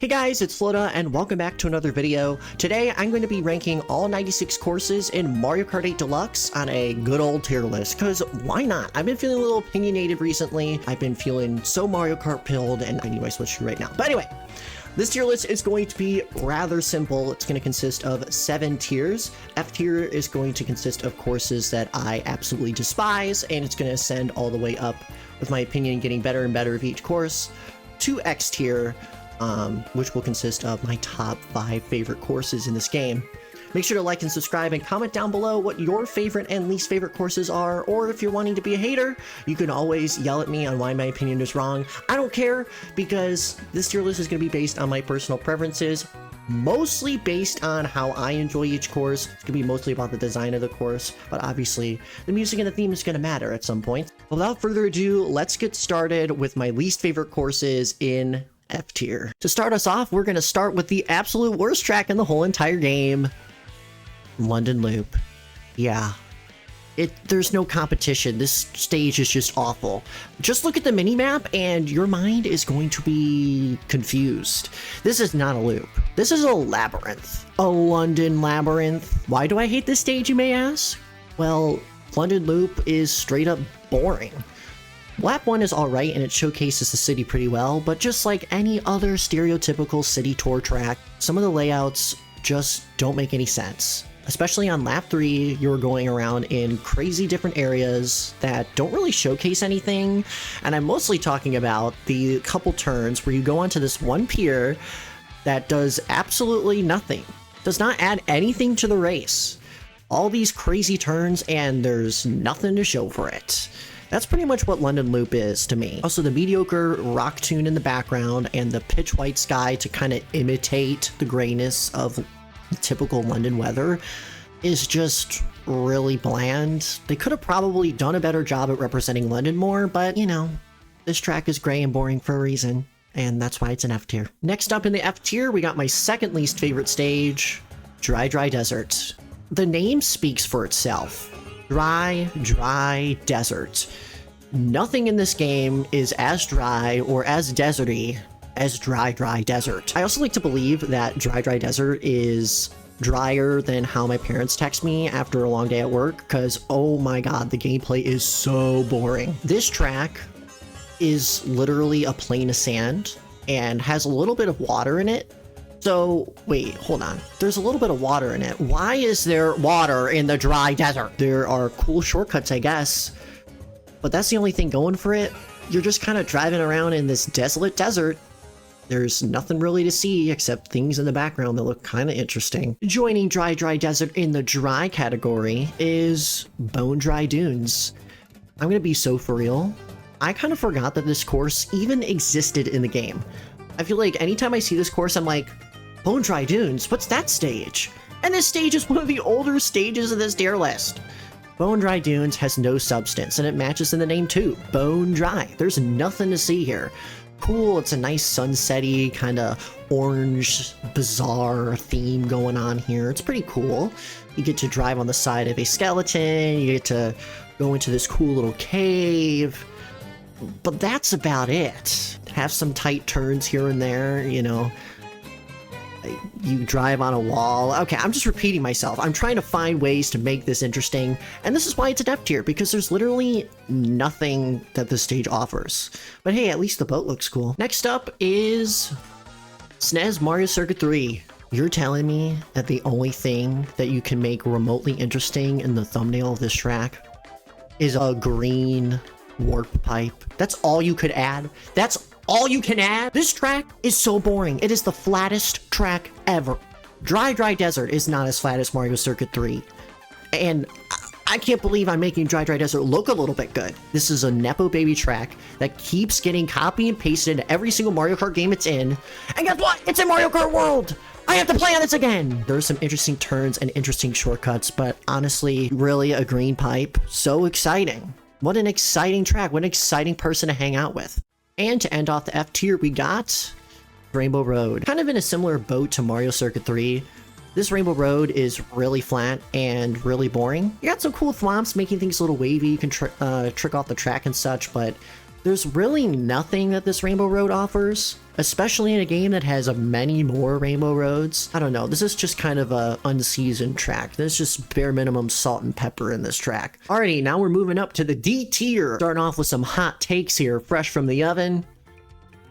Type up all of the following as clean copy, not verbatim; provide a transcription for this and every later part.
Hey guys, it's Flota and welcome back to another video. Today I'm going to be ranking all 96 courses in Mario Kart 8 Deluxe on a good old tier list, because why not? I've been feeling a little opinionated recently. I've been feeling so Mario Kart pilled and I need my Switch to right now. But anyway, this tier list is going to be rather simple. It's going to consist of 7 tiers. F tier is going to consist of courses that I absolutely despise, and it's going to ascend all the way up, with my opinion getting better and better of each course, to X tier, which will consist of my top 5 favorite courses in this game. Make sure to like and subscribe and comment down below what your favorite and least favorite courses are, or if you're wanting to be a hater, you can always yell at me on why my opinion is wrong. I don't care, because this tier list is going to be based on my personal preferences, mostly based on how I enjoy each course. It's going to be mostly about the design of the course, but obviously the music and the theme is going to matter at some point. Without further ado, let's get started with my least favorite courses in F tier. To start us off, we're going to start with the absolute worst track in the whole entire game, London Loop. Yeah, there's no competition. This stage is just awful. Just look at the minimap and your mind is going to be confused. This is not a loop. This is a labyrinth. A London labyrinth. Why do I hate this stage, you may ask? Well, London Loop is straight up boring. Lap 1 is alright and it showcases the city pretty well, but just like any other stereotypical city tour track, some of the layouts just don't make any sense. Especially on lap 3, you're going around in crazy different areas that don't really showcase anything, and I'm mostly talking about the couple turns where you go onto this one pier that does absolutely nothing, does not add anything to the race. All these crazy turns and there's nothing to show for it. That's pretty much what London Loop is to me. Also, the mediocre rock tune in the background and the pitch white sky to kind of imitate the grayness of typical London weather is just really bland. They could have probably done a better job at representing London more, but you know, this track is gray and boring for a reason, and that's why it's an F tier. Next up in the F tier, we got my second least favorite stage, Dry Desert. The name speaks for itself. Dry desert. Nothing in this game is as dry or as deserty as dry desert. I also like to believe that dry desert is drier than how my parents text me after a long day at work, because oh my god, the gameplay is so boring. This track is literally a plane of sand and has a little bit of water in it. So, wait, hold on. There's a little bit of water in it. Why is there water in the dry desert? There are cool shortcuts, I guess, but that's the only thing going for it. You're just kind of driving around in this desolate desert. There's nothing really to see except things in the background that look kind of interesting. Joining dry desert in the dry category is Bone Dry Dunes. I'm gonna be so for real. I kind of forgot that this course even existed in the game. I feel like anytime I see this course, I'm like, Bone Dry Dunes, what's that stage? And this stage is one of the older stages of this tier list. Bone Dry Dunes has no substance, and it matches in the name too. Bone Dry. There's nothing to see here. Cool, it's a nice sunset-y, kind of orange, bizarre theme going on here. It's pretty cool. You get to drive on the side of a skeleton, you get to go into this cool little cave, but that's about it. Have some tight turns here and there, you know. You drive on a wall. Okay, I'm just repeating myself. I'm trying to find ways to make this interesting, and this is why it's an F tier, because there's literally nothing that this stage offers. But hey, at least the boat looks cool. Next up is SNES Mario Circuit 3. You're telling me that the only thing that you can make remotely interesting in the thumbnail of this track is a green warp pipe? That's all you could add? That's all you can add? This track is so boring. It is the flattest track ever. Dry Desert is not as flat as Mario Circuit 3. And I can't believe I'm making Dry Desert look a little bit good. This is a Nepo baby track that keeps getting copied and pasted into every single Mario Kart game it's in. And guess what? It's in Mario Kart World! I have to play on this again! There's some interesting turns and interesting shortcuts, but honestly, really a green pipe? So exciting. What an exciting track. What an exciting person to hang out with. And to end off the F tier, we got Rainbow Road. Kind of in a similar boat to Mario Circuit 3. This Rainbow Road is really flat and really boring. You got some cool thwomps making things a little wavy. You can trick off the track and such, but There's really nothing that this Rainbow Road offers, especially in a game that has many more Rainbow Roads. I don't know, this is just kind of a unseasoned track. There's just bare minimum salt and pepper in this track. Alrighty, now we're moving up to the D tier. Starting off with some hot takes here, fresh from the oven.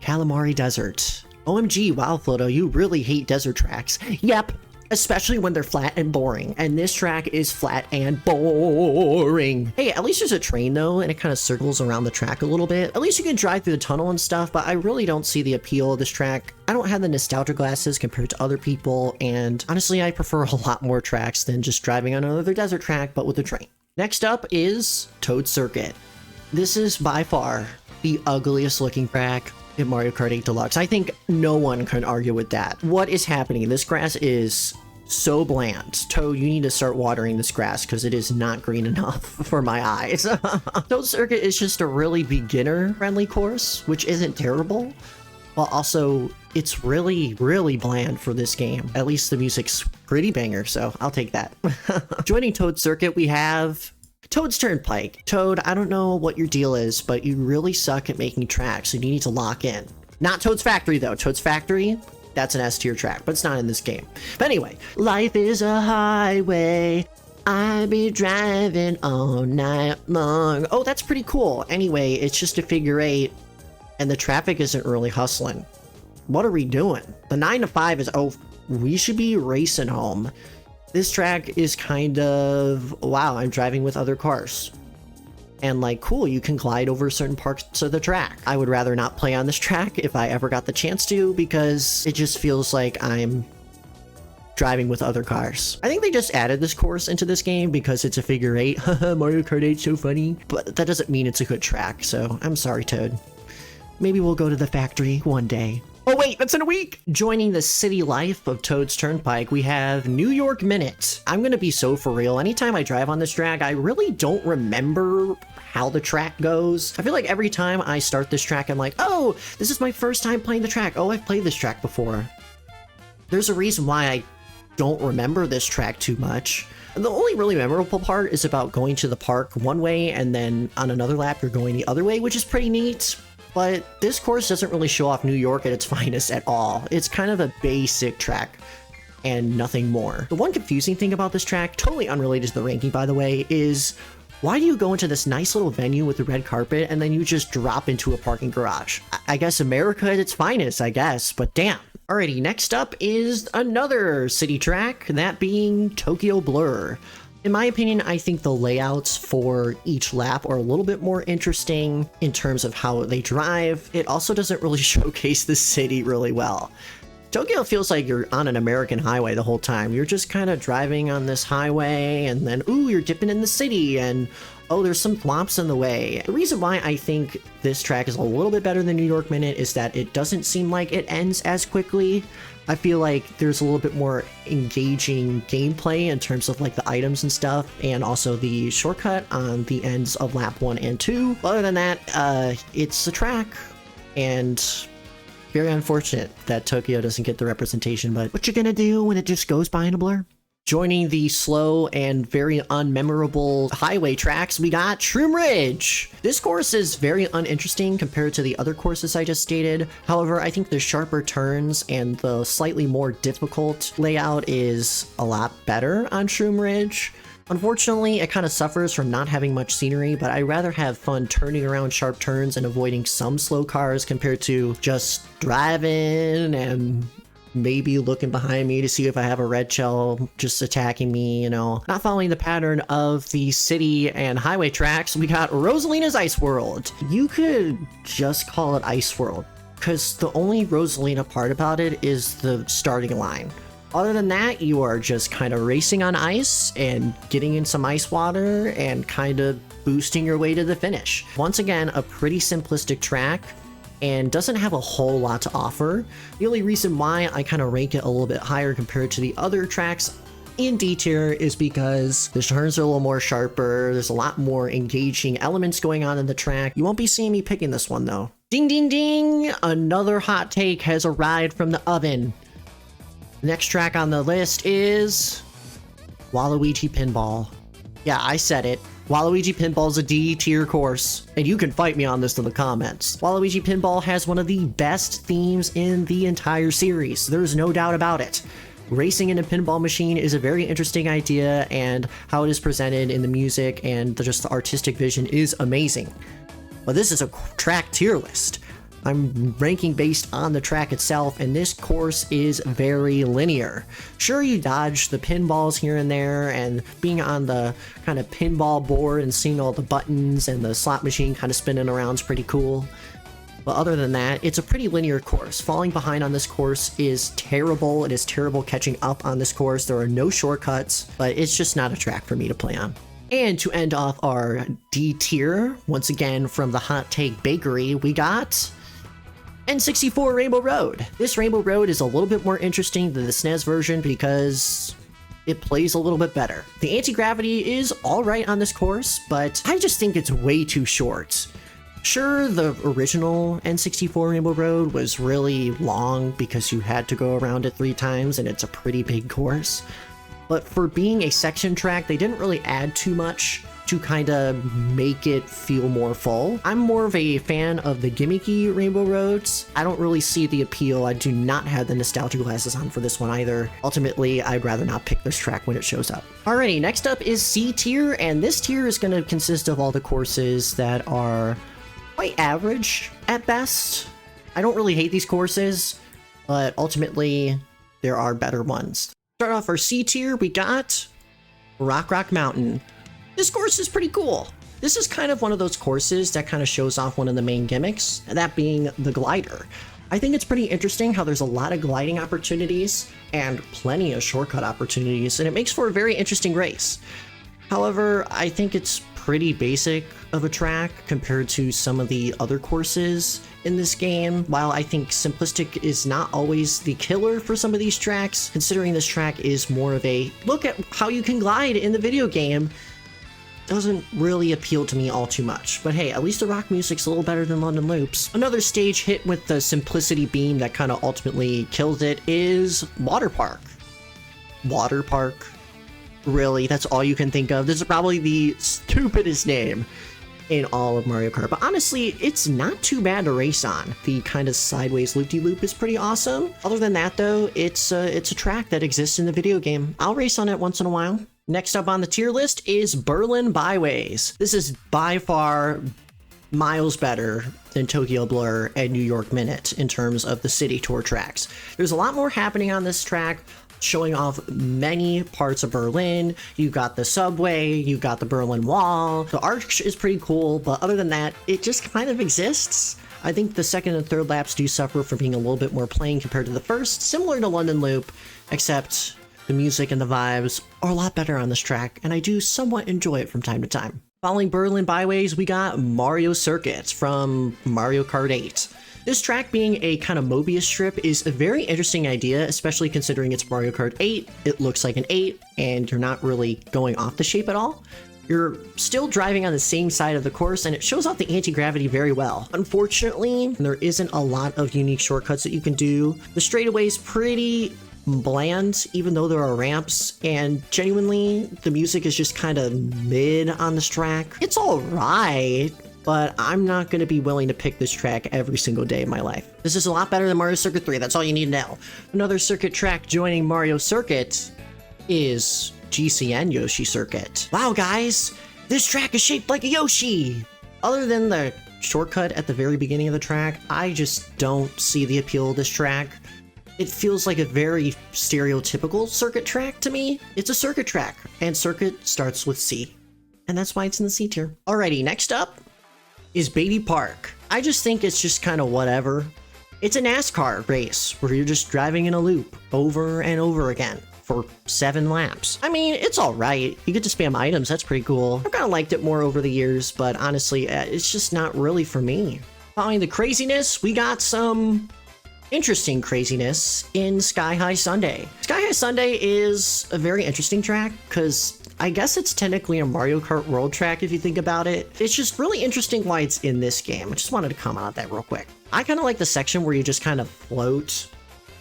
Calamari Desert. OMG, wow, Floto, you really hate desert tracks. Yep. Especially when they're flat and boring, and this track is flat and boring. Hey, at least there's a train though, and it kind of circles around the track a little bit. At least you can drive through the tunnel and stuff, but I really don't see the appeal of this track. I don't have the nostalgia glasses compared to other people, and honestly, I prefer a lot more tracks than just driving on another desert track, but with a train. Next up is Toad Circuit. This is by far the ugliest looking track in Mario Kart 8 Deluxe. I think no one can argue with that. What is happening? This grass is so bland. Toad, you need to start watering this grass because it is not green enough for my eyes. Toad Circuit is just a really beginner-friendly course, which isn't terrible, but also it's really, really bland for this game. At least the music's pretty banger, so I'll take that. Joining Toad Circuit, we have Toad's Turnpike. Toad, I don't know what your deal is, but you really suck at making tracks, and you need to lock in. Not Toad's Factory, though. Toad's Factory, that's an S-tier track, but it's not in this game. But anyway, life is a highway. I be driving all night long. Oh, that's pretty cool. Anyway, it's just a figure 8, and the traffic isn't really hustling. What are we doing? The 9 to 5 is, oh, we should be racing home. This track is kind of, wow, I'm driving with other cars. And like, cool, you can glide over certain parts of the track. I would rather not play on this track if I ever got the chance to, because it just feels like I'm driving with other cars. I think they just added this course into this game because it's a figure 8. Mario Kart 8's so funny. But that doesn't mean it's a good track, so I'm sorry, Toad. Maybe we'll go to the factory one day. Oh wait, that's in a week! Joining the city life of Toad's Turnpike, we have New York Minute. I'm gonna be so for real. Anytime I drive on this track, I really don't remember how the track goes. I feel like every time I start this track, I'm like, oh, this is my first time playing the track. Oh, I've played this track before. There's a reason why I don't remember this track too much. The only really memorable part is about going to the park one way and then on another lap you're going the other way, which is pretty neat. But this course doesn't really show off New York at its finest at all. It's kind of a basic track and nothing more. The one confusing thing about this track, totally unrelated to the ranking by the way, is why do you go into this nice little venue with the red carpet and then you just drop into a parking garage? I guess America at its finest, I guess, but damn. Alrighty, next up is another city track, that being Tokyo Blur. In my opinion, I think the layouts for each lap are a little bit more interesting in terms of how they drive. It also doesn't really showcase the city really well. Tokyo feels like you're on an American highway the whole time. You're just kind of driving on this highway and then, ooh, you're dipping in the city and, oh, there's some thwomps in the way. The reason why I think this track is a little bit better than New York Minute is that it doesn't seem like it ends as quickly. I feel like there's a little bit more engaging gameplay in terms of like the items and stuff, and also the shortcut on the ends of lap 1 and 2. Other than that, it's a track, and very unfortunate that Tokyo doesn't get the representation, but what you gonna do when it just goes by in a blur? Joining the slow and very unmemorable highway tracks, we got Shroom Ridge. This course is very uninteresting compared to the other courses I just stated. However, I think the sharper turns and the slightly more difficult layout is a lot better on Shroom Ridge. Unfortunately, it kind of suffers from not having much scenery, but I'd rather have fun turning around sharp turns and avoiding some slow cars compared to just driving and maybe looking behind me to see if I have a red shell just attacking me, you know. Not following the pattern of the city and highway tracks, we got Rosalina's Ice World. You could just call it Ice World, because the only Rosalina part about it is the starting line. Other than that, you are just kind of racing on ice and getting in some ice water and kind of boosting your way to the finish. Once again, a pretty simplistic track and doesn't have a whole lot to offer. The only reason why I kind of rank it a little bit higher compared to the other tracks in D tier is because the turns are a little more sharper, there's a lot more engaging elements going on in the track. You won't be seeing me picking this one though. Ding ding ding! Another hot take has arrived from the oven. The next track on the list is Waluigi Pinball. Yeah, I said it. Waluigi Pinball is a D tier course, and you can fight me on this in the comments. Waluigi Pinball has one of the best themes in the entire series. There's no doubt about it. Racing in a pinball machine is a very interesting idea, and how it is presented in the music and just the artistic vision is amazing. But this is a track tier list. I'm ranking based on the track itself, and this course is very linear. Sure, you dodge the pinballs here and there, and being on the kind of pinball board and seeing all the buttons and the slot machine kind of spinning around is pretty cool. But other than that, it's a pretty linear course. Falling behind on this course is terrible. It is terrible catching up on this course. There are no shortcuts, but it's just not a track for me to play on. And to end off our D tier, once again from the Hot Take Bakery, we got N64 Rainbow Road. This Rainbow Road is a little bit more interesting than the SNES version because it plays a little bit better. The anti-gravity is alright on this course, but I just think it's way too short. Sure, the original N64 Rainbow Road was really long because you had to go around it 3 times and it's a pretty big course. But for being a section track, they didn't really add too much to kind of make it feel more full. I'm more of a fan of the gimmicky Rainbow Roads. I don't really see the appeal. I do not have the nostalgia glasses on for this one either. Ultimately, I'd rather not pick this track when it shows up. Alrighty, next up is C tier, and this tier is going to consist of all the courses that are quite average at best. I don't really hate these courses, but ultimately, there are better ones. Start off our C tier, we got Rock Mountain. This course is pretty cool. This is kind of one of those courses that kind of shows off one of the main gimmicks, that being the glider. I think it's pretty interesting how there's a lot of gliding opportunities and plenty of shortcut opportunities, and it makes for a very interesting race. However, I think it's pretty basic of a track compared to some of the other courses in this game. While I think simplistic is not always the killer for some of these tracks, considering this track is more of a look at how you can glide in the video game, doesn't really appeal to me all too much. But hey, at least the rock music's a little better than London Loops. Another stage hit with the simplicity beam that kind of ultimately kills it is Water Park. Water Park? Really? That's all you can think of? This is probably the stupidest name in all of Mario Kart, but honestly, it's not too bad to race on. The kind of sideways loop-de-loop is pretty awesome. Other than that though, it's a track that exists in the video game. I'll race on it once in a while. Next up on the tier list is Berlin Byways. This is by far miles better than Tokyo Blur and New York Minute in terms of the city tour tracks. There's a lot more happening on this track, showing off many parts of Berlin. You got the subway, you got the Berlin Wall. The arch is pretty cool, but other than that, it just kind of exists. I think the second and third laps do suffer from being a little bit more plain compared to the first, similar to London Loop, except the music and the vibes are a lot better on this track, and I do somewhat enjoy it from time to time. Following Berlin Byways, we got Mario Circuits from Mario Kart 8. This track being a kind of Mobius strip is a very interesting idea, especially considering it's Mario Kart 8. It looks like an 8, and you're not really going off the shape at all. You're still driving on the same side of the course, and it shows off the anti-gravity very well. Unfortunately, there isn't a lot of unique shortcuts that you can do. The straightaway is pretty bland, even though there are ramps, and genuinely, the music is just kind of mid on this track. It's alright, but I'm not going to be willing to pick this track every single day of my life. This is a lot better than Mario Circuit 3, that's all you need to know. Another circuit track joining Mario Circuit is GCN Yoshi Circuit. Wow guys, this track is shaped like a Yoshi! Other than the shortcut at the very beginning of the track, I just don't see the appeal of this track. It feels like a very stereotypical circuit track to me. It's a circuit track, and circuit starts with C. And that's why it's in the C tier. Alrighty, next up is Baby Park. I just think it's just kind of whatever. It's a NASCAR race where you're just driving in a loop over and over again for 7 laps. I mean, it's alright. You get to spam items, that's pretty cool. I've kind of liked it more over the years, but honestly, it's just not really for me. Following the craziness, we got some interesting craziness in Sky High Sunday. Sky High Sunday is a very interesting track because I guess it's technically a Mario Kart World track if you think about it. It's just really interesting why it's in this game. I just wanted to comment on that real quick. I kind of like the section where you just kind of float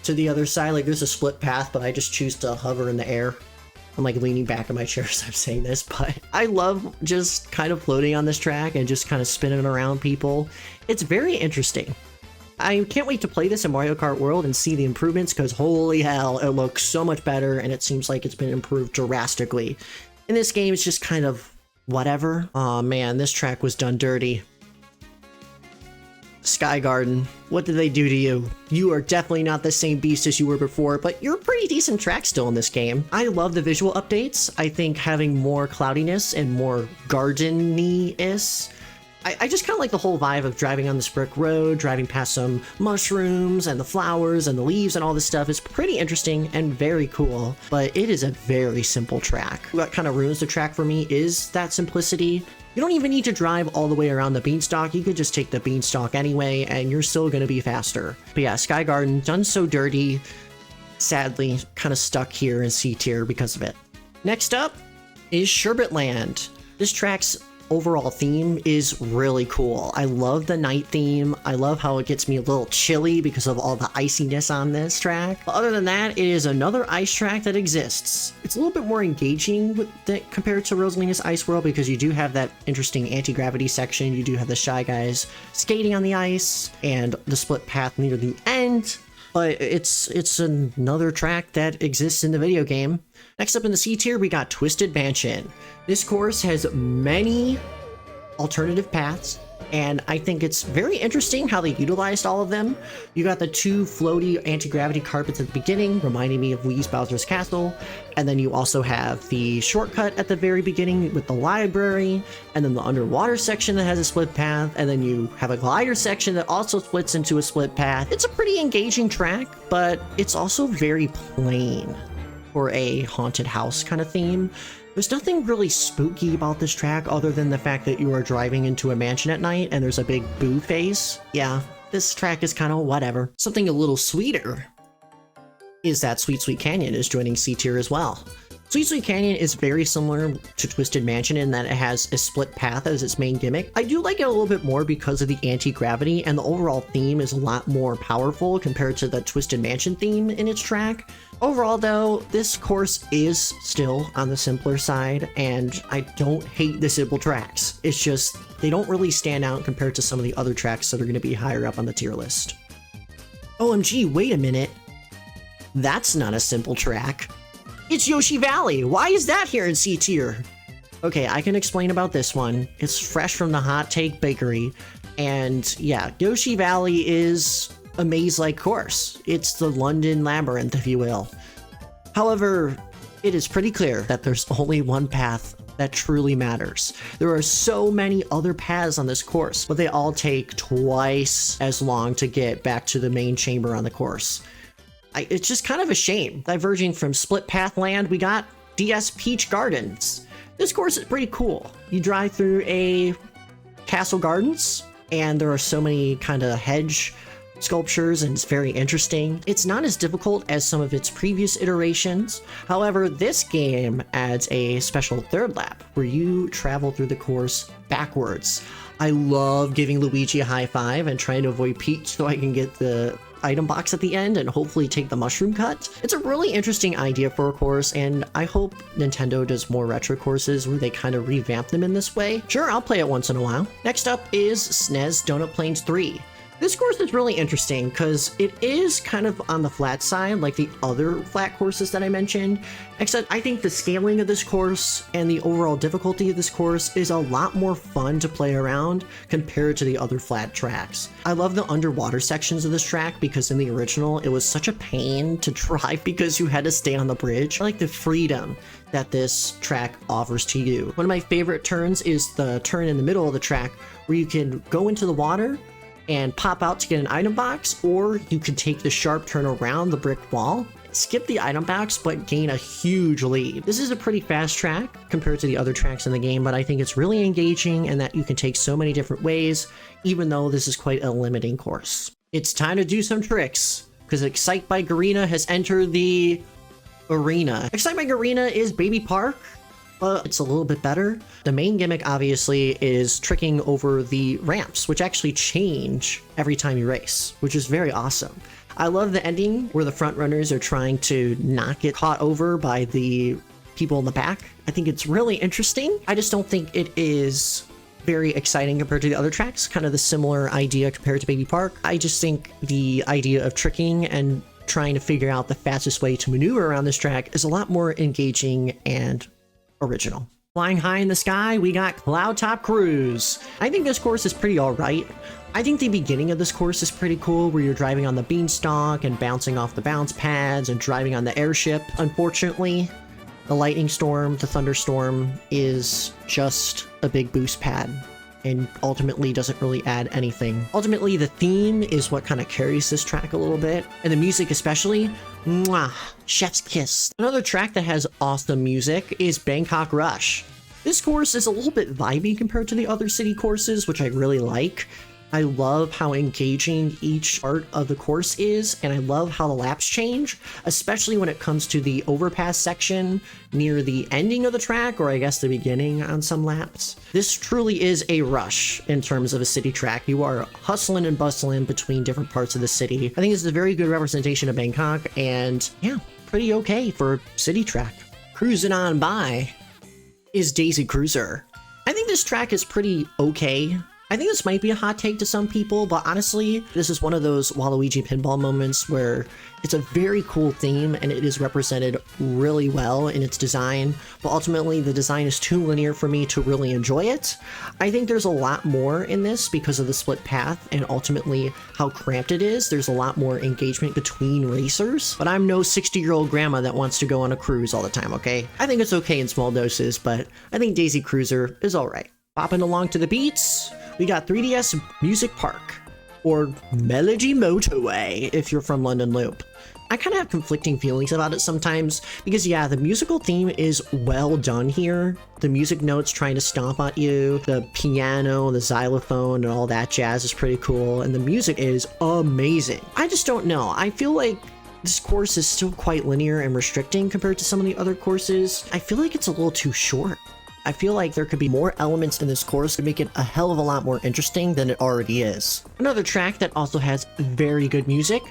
to the other side. Like there's a split path, but I just choose to hover in the air. I'm like leaning back in my chair as I'm saying this, but I love just kind of floating on this track and just kind of spinning around people. It's very interesting. I can't wait to play this in Mario Kart World and see the improvements, because holy hell, it looks so much better and it seems like it's been improved drastically. In this game, it's just kind of whatever. Oh man, this track was done dirty. Sky Garden, what did they do to you? You are definitely not the same beast as you were before, but you're a pretty decent track still in this game. I love the visual updates. I think having more cloudiness and more garden-y-ness. I just kind of like the whole vibe of driving on this brick road, driving past some mushrooms and the flowers and the leaves and all this stuff is pretty interesting and very cool, but it is a very simple track. What kind of ruins the track for me is that simplicity. You don't even need to drive all the way around the beanstalk, you could just take the beanstalk anyway and you're still going to be faster. But yeah, Sky Garden, done so dirty, sadly kind of stuck here in C tier because of it. Next up is Sherbet Land. This track's overall theme is really cool. I love the night theme. I love how it gets me a little chilly because of all the iciness on this track. But other than that, it is another ice track that exists. It's a little bit more engaging with that compared to Rosalina's Ice World, because you do have that interesting anti-gravity section. You do have the Shy Guys skating on the ice and the split path near the end. But it's another track that exists in the video game. Next up in the C tier, we got Twisted Mansion. This course has many alternative paths, and I think it's very interesting how they utilized all of them. You got the two floaty anti-gravity carpets at the beginning, reminding me of Wii's Bowser's Castle, and then you also have the shortcut at the very beginning with the library, and then the underwater section that has a split path, and then you have a glider section that also splits into a split path. It's a pretty engaging track, but it's also very plain for a haunted house kind of theme. There's nothing really spooky about this track other than the fact that you are driving into a mansion at night and there's a big boo face. Yeah, this track is kind of whatever. Something a little sweeter is that Sweet Sweet Canyon is joining C tier as well. Sweet Sweet Canyon is very similar to Twisted Mansion in that it has a split path as its main gimmick. I do like it a little bit more because of the anti-gravity, and the overall theme is a lot more powerful compared to the Twisted Mansion theme in its track. Overall though, this course is still on the simpler side, and I don't hate the simple tracks. It's just, they don't really stand out compared to some of the other tracks that are going to be higher up on the tier list. OMG, wait a minute. That's not a simple track. It's Yoshi Valley! Why is that here in C tier? Okay, I can explain about this one. It's fresh from the Hot Take Bakery, and yeah, Yoshi Valley is a maze-like course. It's the London Labyrinth, if you will. However, it is pretty clear that there's only one path that truly matters. There are so many other paths on this course, but they all take twice as long to get back to the main chamber on the course. It's just kind of a shame. Diverging from Split Path Land, we got DS Peach Gardens. This course is pretty cool. You drive through a castle gardens, and there are so many kind of hedge sculptures, and it's very interesting. It's not as difficult as some of its previous iterations. However, this game adds a special third lap where you travel through the course backwards. I love giving Luigi a high five and trying to avoid Peach so I can get the item box at the end and hopefully take the mushroom cut. It's a really interesting idea for a course, and I hope Nintendo does more retro courses where they kind of revamp them in this way. Sure, I'll play it once in a while. Next up is SNES Donut Plains 3. This course is really interesting because it is kind of on the flat side like the other flat courses that I mentioned, except I think the scaling of this course and the overall difficulty of this course is a lot more fun to play around compared to the other flat tracks. I love the underwater sections of this track because in the original it was such a pain to drive because you had to stay on the bridge. I like the freedom that this track offers to you. One of my favorite turns is the turn in the middle of the track where you can go into the water and pop out to get an item box, or you can take the sharp turn around the brick wall, skip the item box, but gain a huge lead. This is a pretty fast track compared to the other tracks in the game, but I think it's really engaging and that you can take so many different ways, even though this is quite a limiting course. It's time to do some tricks, because Excite by Garena has entered the arena. Excite by Garena is Baby Park, but it's a little bit better. The main gimmick obviously is tricking over the ramps, which actually change every time you race, which is very awesome. I love the ending where the front runners are trying to not get caught over by the people in the back. I think it's really interesting. I just don't think it is very exciting compared to the other tracks, kind of the similar idea compared to Baby Park. I just think the idea of tricking and trying to figure out the fastest way to maneuver around this track is a lot more engaging and original. Flying high in the sky, we got Cloud Top Cruise. I think this course is pretty alright. I think the beginning of this course is pretty cool, where you're driving on the beanstalk and bouncing off the bounce pads and driving on the airship. Unfortunately, the lightning storm, the thunderstorm, is just a big boost pad and ultimately doesn't really add anything. Ultimately, the theme is what kind of carries this track a little bit, and the music especially. Mwah, chef's kiss. Another track that has awesome music is Bangkok Rush. This course is a little bit vibey compared to the other city courses, which I really like. I love how engaging each part of the course is, and I love how the laps change, especially when it comes to the overpass section near the ending of the track, or I guess the beginning on some laps. This truly is a rush in terms of a city track. You are hustling and bustling between different parts of the city. I think this is a very good representation of Bangkok, and yeah, pretty okay for a city track. Cruising on by is Daisy Cruiser. I think this track is pretty okay. I think this might be a hot take to some people, but honestly, this is one of those Waluigi pinball moments where it's a very cool theme and it is represented really well in its design, but ultimately the design is too linear for me to really enjoy it. I think there's a lot more in this because of the split path and ultimately how cramped it is. There's a lot more engagement between racers, but I'm no 60-year-old grandma that wants to go on a cruise all the time, okay? I think it's okay in small doses, but I think Daisy Cruiser is alright. Popping along to the beats, we got 3DS Music Park, or Melody Motorway if you're from London Loop. I kind of have conflicting feelings about it sometimes, because yeah, the musical theme is well done here. The music notes trying to stomp at you, the piano, the xylophone, and all that jazz is pretty cool, and the music is amazing. I just don't know, I feel like this course is still quite linear and restricting compared to some of the other courses. I feel like it's a little too short. I feel like there could be more elements in this course to make it a hell of a lot more interesting than it already is. Another track that also has very good music,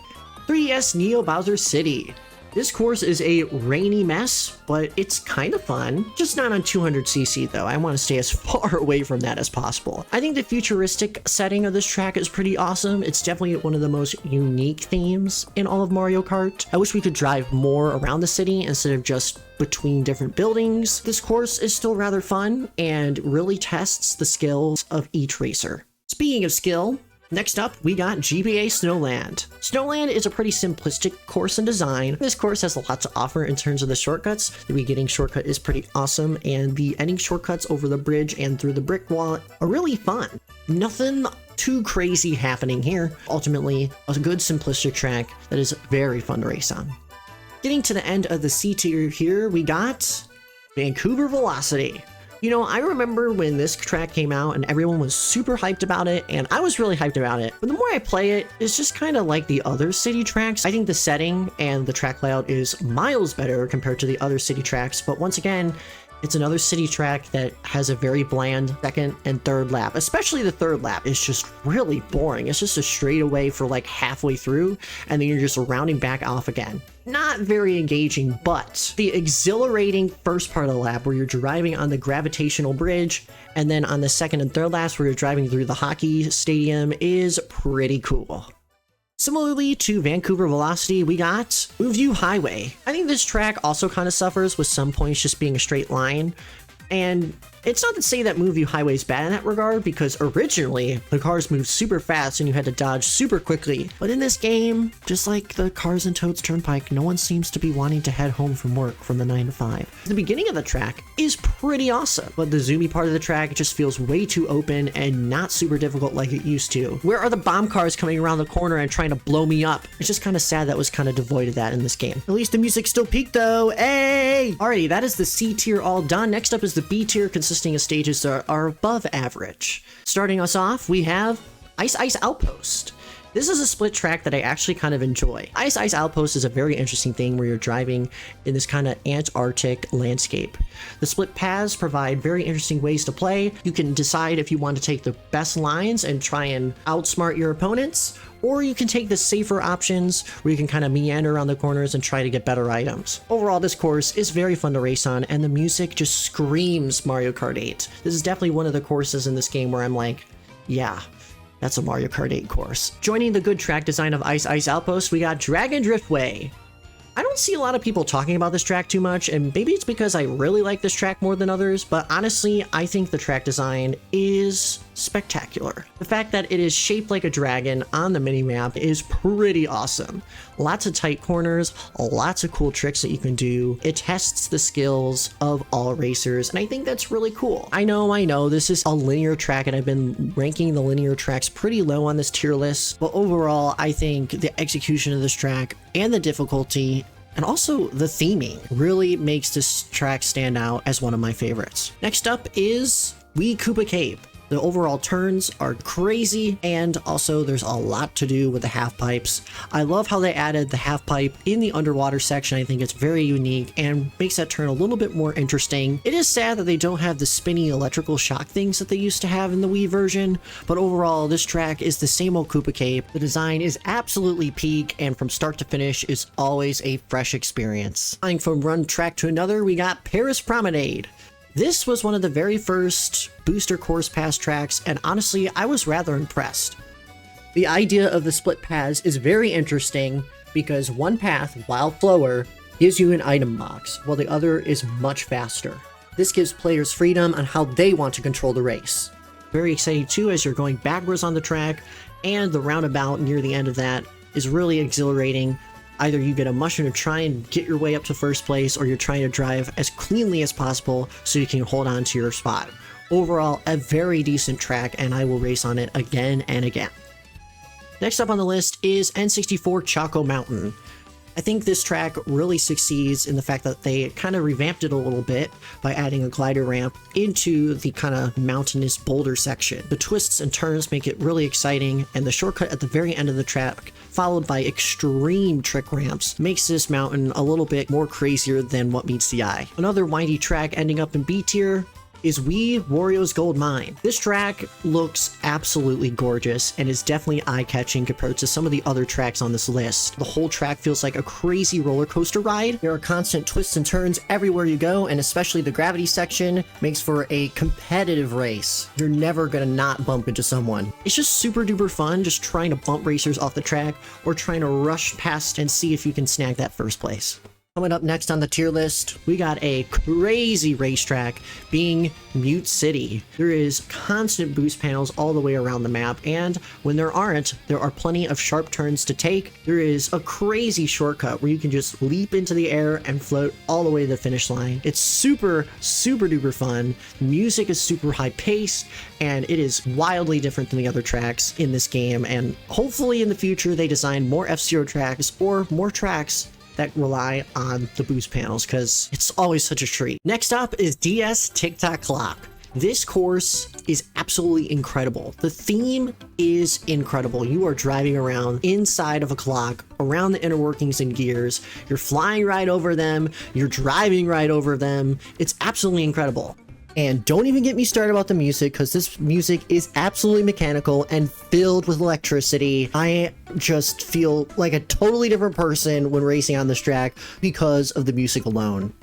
3DS Neo Bowser City. This course is a rainy mess, but it's kind of fun. Just not on 200cc though. I want to stay as far away from that as possible. I think the futuristic setting of this track is pretty awesome. It's definitely one of the most unique themes in all of Mario Kart. I wish we could drive more around the city instead of just between different buildings. This course is still rather fun and really tests the skills of each racer. Speaking of skill, next up, we got GBA Snowland. Snowland is a pretty simplistic course in design. This course has a lot to offer in terms of the shortcuts. The beginning shortcut is pretty awesome, and the ending shortcuts over the bridge and through the brick wall are really fun. Nothing too crazy happening here. Ultimately, a good simplistic track that is very fun to race on. Getting to the end of the C tier here, we got Vancouver Velocity. You know, I remember when this track came out and everyone was super hyped about it, and I was really hyped about it. But the more I play it, it's just kind of like the other city tracks. I think the setting and the track layout is miles better compared to the other city tracks, but once again, it's another city track that has a very bland second and third lap. Especially the third lap is just really boring. It's just a straightaway for like halfway through, and then you're just rounding back off again. Not very engaging, but the exhilarating first part of the lap where you're driving on the gravitational bridge, and then on the second and third laps where you're driving through the hockey stadium is pretty cool. Similarly to Vancouver Velocity, we got Move You Highway. I think this track also kind of suffers with some points just being a straight line. And it's not to say that Move You Highway is bad in that regard, because originally the cars moved super fast and you had to dodge super quickly. But in this game, just like the Cars and Toads Turnpike, no one seems to be wanting to head home from work from the 9 to 5. The beginning of the track is pretty awesome, but the zoomy part of the track just feels way too open and not super difficult like it used to. Where are the bomb cars coming around the corner and trying to blow me up? It's just kind of sad that was kind of devoid of that in this game. At least the music still peaked though, hey! Alrighty, that is the C tier all done. Next up is the B tier, consisting of stages that are above average. Starting us off, we have Ice Ice Outpost. This is a split track that I actually kind of enjoy. Ice Ice Outpost is a very interesting thing where you're driving in this kind of Antarctic landscape. The split paths provide very interesting ways to play. You can decide if you want to take the best lines and try and outsmart your opponents, or you can take the safer options where you can kind of meander around the corners and try to get better items. Overall, this course is very fun to race on, and the music just screams Mario Kart 8. This is definitely one of the courses in this game where I'm like, yeah, that's a Mario Kart 8 course. Joining the good track design of Ice Ice Outpost, we got Dragon Driftway. I don't see a lot of people talking about this track too much, and maybe it's because I really like this track more than others, but honestly, I think the track design is spectacular. The fact that it is shaped like a dragon on the minimap is pretty awesome. Lots of tight corners, lots of cool tricks that you can do. It tests the skills of all racers, and I think that's really cool. I know, this is a linear track, and I've been ranking the linear tracks pretty low on this tier list, but overall, I think the execution of this track and the difficulty and also the theming really makes this track stand out as one of my favorites. Next up is Wee Koopa Cape. The overall turns are crazy, and also there's a lot to do with the half pipes. I love how they added the half pipe in the underwater section. I think it's very unique and makes that turn a little bit more interesting. It is sad that they don't have the spinny electrical shock things that they used to have in the Wii version, but overall this track is the same old Koopa Cape. The design is absolutely peak, and from start to finish is always a fresh experience. Flying from one track to another, we got Paris Promenade. This was one of the very first booster course pass tracks, and honestly, I was rather impressed. The idea of the split paths is very interesting because one path, while slower, gives you an item box, while the other is much faster. This gives players freedom on how they want to control the race. Very exciting too, as you're going backwards on the track, and the roundabout near the end of that is really exhilarating. Either you get a mushroom to try and get your way up to first place, or you're trying to drive as cleanly as possible so you can hold on to your spot. Overall, a very decent track, and I will race on it again and again. Next up on the list is N64 Choco Mountain. I think this track really succeeds in the fact that they kind of revamped it a little bit by adding a glider ramp into the kind of mountainous boulder section. The twists and turns make it really exciting, and the shortcut at the very end of the track, followed by extreme trick ramps, makes this mountain a little bit more crazier than what meets the eye. Another windy track ending up in B tier is Wii Wario's Gold Mine. This track looks absolutely gorgeous and is definitely eye-catching compared to some of the other tracks on this list. The whole track feels like a crazy roller coaster ride. There are constant twists and turns everywhere you go, and especially the gravity section makes for a competitive race. You're never gonna not bump into someone. It's just super duper fun just trying to bump racers off the track or trying to rush past and see if you can snag that first place. Coming up next on the tier list, we got a crazy racetrack being Mute City. There is constant boost panels all the way around the map, and when there aren't, there are plenty of sharp turns to take. There is a crazy shortcut where you can just leap into the air and float all the way to the finish line. It's super duper fun. The music is super high paced, and it is wildly different than the other tracks in this game, and hopefully in the future they design more F-Zero tracks or more tracks that rely on the boost panels, because it's always such a treat. Next up is DS Tic-Tac Clock. This course is absolutely incredible. The theme is incredible. You are driving around inside of a clock, around the inner workings and gears. You're flying right over them. You're driving right over them. It's absolutely incredible. And don't even get me started about the music, because this music is absolutely mechanical and filled with electricity. I just feel like a totally different person when racing on this track because of the music alone.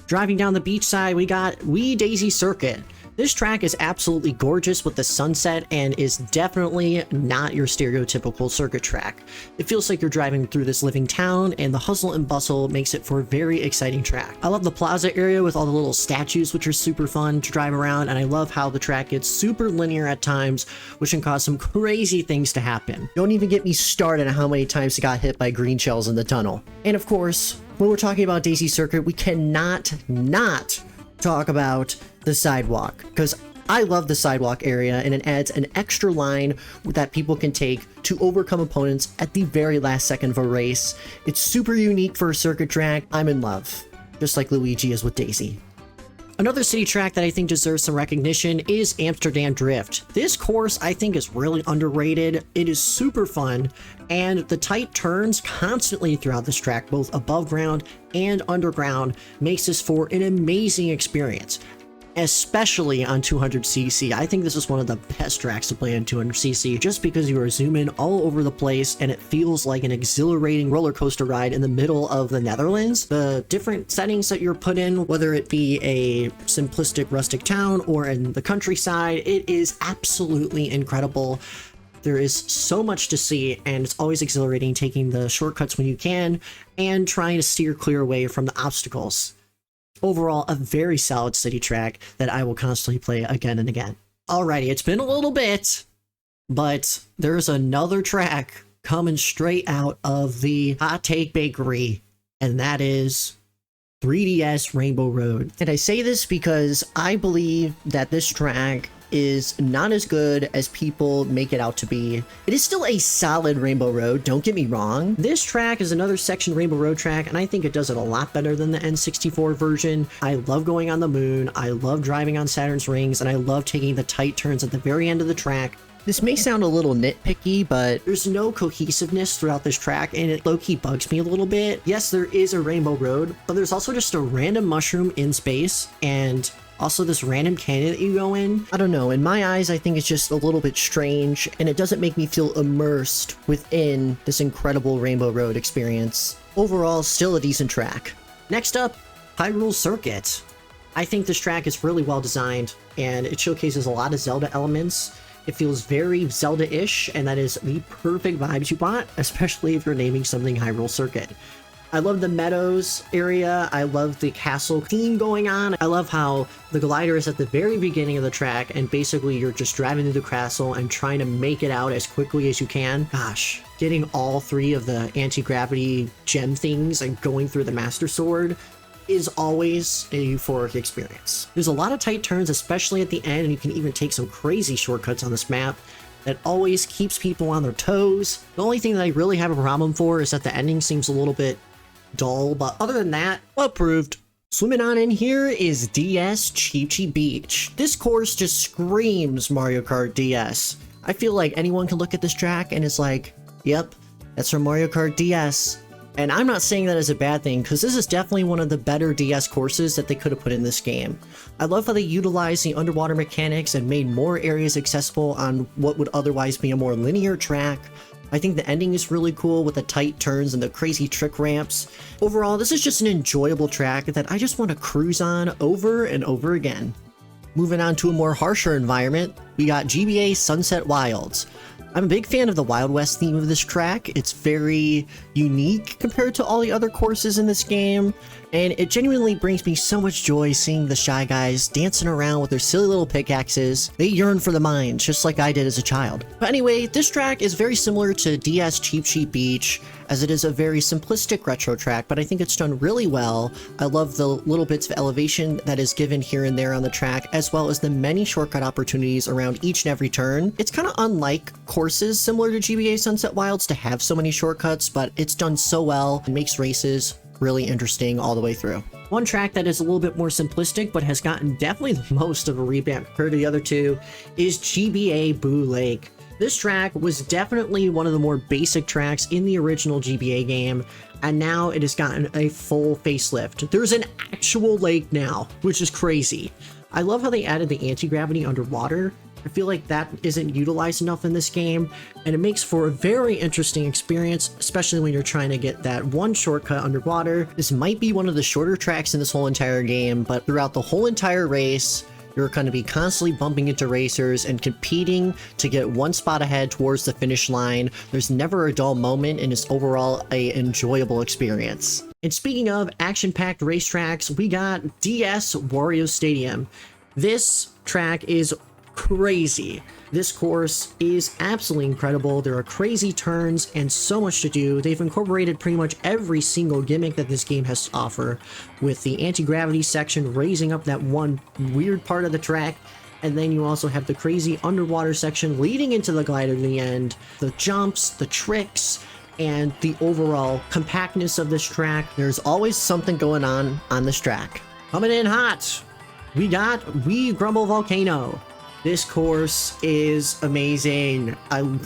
Driving down the beach side, we got Wee Daisy Circuit. This track is absolutely gorgeous with the sunset and is definitely not your stereotypical circuit track. It feels like you're driving through this living town, and the hustle and bustle makes it for a very exciting track. I love the plaza area with all the little statues, which are super fun to drive around, and I love how the track gets super linear at times, which can cause some crazy things to happen. Don't even get me started on how many times it got hit by green shells in the tunnel. And of course, when we're talking about Daisy Circuit, we cannot not talk about the sidewalk, because I love the sidewalk area, and it adds an extra line that people can take to overcome opponents at the very last second of a race. It's super unique for a circuit track. I'm in love, just like Luigi is with Daisy. Another city track that I think deserves some recognition is Amsterdam Drift. This course I think is really underrated. It is super fun, and the tight turns constantly throughout this track, both above ground and underground, makes this for an amazing experience. Especially on 200cc. I think this is one of the best tracks to play on 200cc just because you are zooming all over the place and it feels like an exhilarating roller coaster ride in the middle of the Netherlands. The different settings that you're put in, whether it be a simplistic rustic town or in the countryside, it is absolutely incredible. There is so much to see, and it's always exhilarating taking the shortcuts when you can and trying to steer clear away from the obstacles. Overall, a very solid city track that I will constantly play again and again. Alrighty, it's been a little bit, but there's another track coming straight out of the Hot Take Bakery, and that is 3DS Rainbow Road. And I say this because I believe that this track is not as good as people make it out to be. It is still a solid Rainbow Road, don't get me wrong. This track is another section Rainbow Road track, and I think it does it a lot better than the N64 version. I love going on the moon, I love driving on Saturn's rings, and I love taking the tight turns at the very end of the track. This may sound a little nitpicky, but there's no cohesiveness throughout this track, and it low-key bugs me a little bit. Yes, there is a Rainbow Road, but there's also just a random mushroom in space, and also this random canyon that you go in. I don't know, in my eyes, I think it's just a little bit strange, and it doesn't make me feel immersed within this incredible Rainbow Road experience. Overall, still a decent track. Next up, Hyrule Circuit. I think this track is really well designed, and it showcases a lot of Zelda elements. It feels very Zelda-ish, and that is the perfect vibes you want, especially if you're naming something Hyrule Circuit. I love the meadows area, I love the castle theme going on, I love how the glider is at the very beginning of the track and basically you're just driving through the castle and trying to make it out as quickly as you can. Gosh, getting all three of the anti-gravity gem things and going through the Master Sword is always a euphoric experience. There's a lot of tight turns, especially at the end, and you can even take some crazy shortcuts on this map that always keeps people on their toes. The only thing that I really have a problem for is that the ending seems a little bit dull, but other than that, approved. Swimming on in here is DS Cheep Cheep Beach. This course just screams Mario Kart DS. I feel like anyone can look at this track and it's like, yep, that's from Mario Kart DS. And I'm not saying that as a bad thing, because this is definitely one of the better DS courses that they could have put in this game. I love how they utilized the underwater mechanics and made more areas accessible on what would otherwise be a more linear track. I think the ending is really cool with the tight turns and the crazy trick ramps. Overall, this is just an enjoyable track that I just want to cruise on over and over again. Moving on to a more harsher environment, we got GBA Sunset Wilds. I'm a big fan of the Wild West theme of this track. It's very unique compared to all the other courses in this game, and it genuinely brings me so much joy seeing the Shy Guys dancing around with their silly little pickaxes. They yearn for the mines, just like I did as a child. But anyway, this track is very similar to DS Cheep Cheep Beach, as it is a very simplistic retro track, but I think it's done really well. I love the little bits of elevation that is given here and there on the track, as well as the many shortcut opportunities around each and every turn. It's kind of unlike courses similar to GBA Sunset Wilds to have so many shortcuts, but it's done so well and makes races really interesting all the way through. One track that is a little bit more simplistic but has gotten definitely the most of a revamp compared to the other two is GBA Boo Lake. This track was definitely one of the more basic tracks in the original GBA game, and now it has gotten a full facelift. There's an actual lake now, which is crazy. I love how they added the anti-gravity underwater. I feel like that isn't utilized enough in this game, and it makes for a very interesting experience, especially when you're trying to get that one shortcut underwater. This might be one of the shorter tracks in this whole entire game, but throughout the whole entire race, you're going to be constantly bumping into racers and competing to get one spot ahead towards the finish line. There's never a dull moment, and it's overall an enjoyable experience. And speaking of action-packed racetracks, we got DS Wario Stadium. This track is crazy. This course is absolutely incredible. There are crazy turns and so much to do. They've incorporated pretty much every single gimmick that this game has to offer, with the anti-gravity section raising up that one weird part of the track, and then you also have the crazy underwater section leading into the glider in the end, the jumps, the tricks, and the overall compactness of this track. There's always something going on this track. Coming in hot, we got We Grumble Volcano. This course is amazing.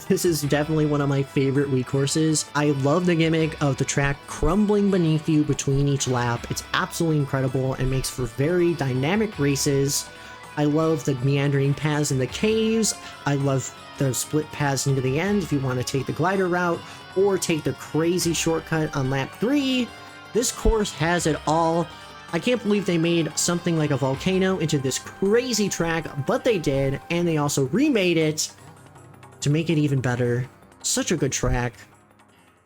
This is definitely one of my favorite Wii courses. I love the gimmick of the track crumbling beneath you between each lap. It's absolutely incredible and makes for very dynamic races. I love the meandering paths in the caves. I love the split paths into the end if you want to take the glider route or take the crazy shortcut on lap 3. This course has it all. I can't believe they made something like a volcano into this crazy track, but they did, and they also remade it to make it even better. Such a good track.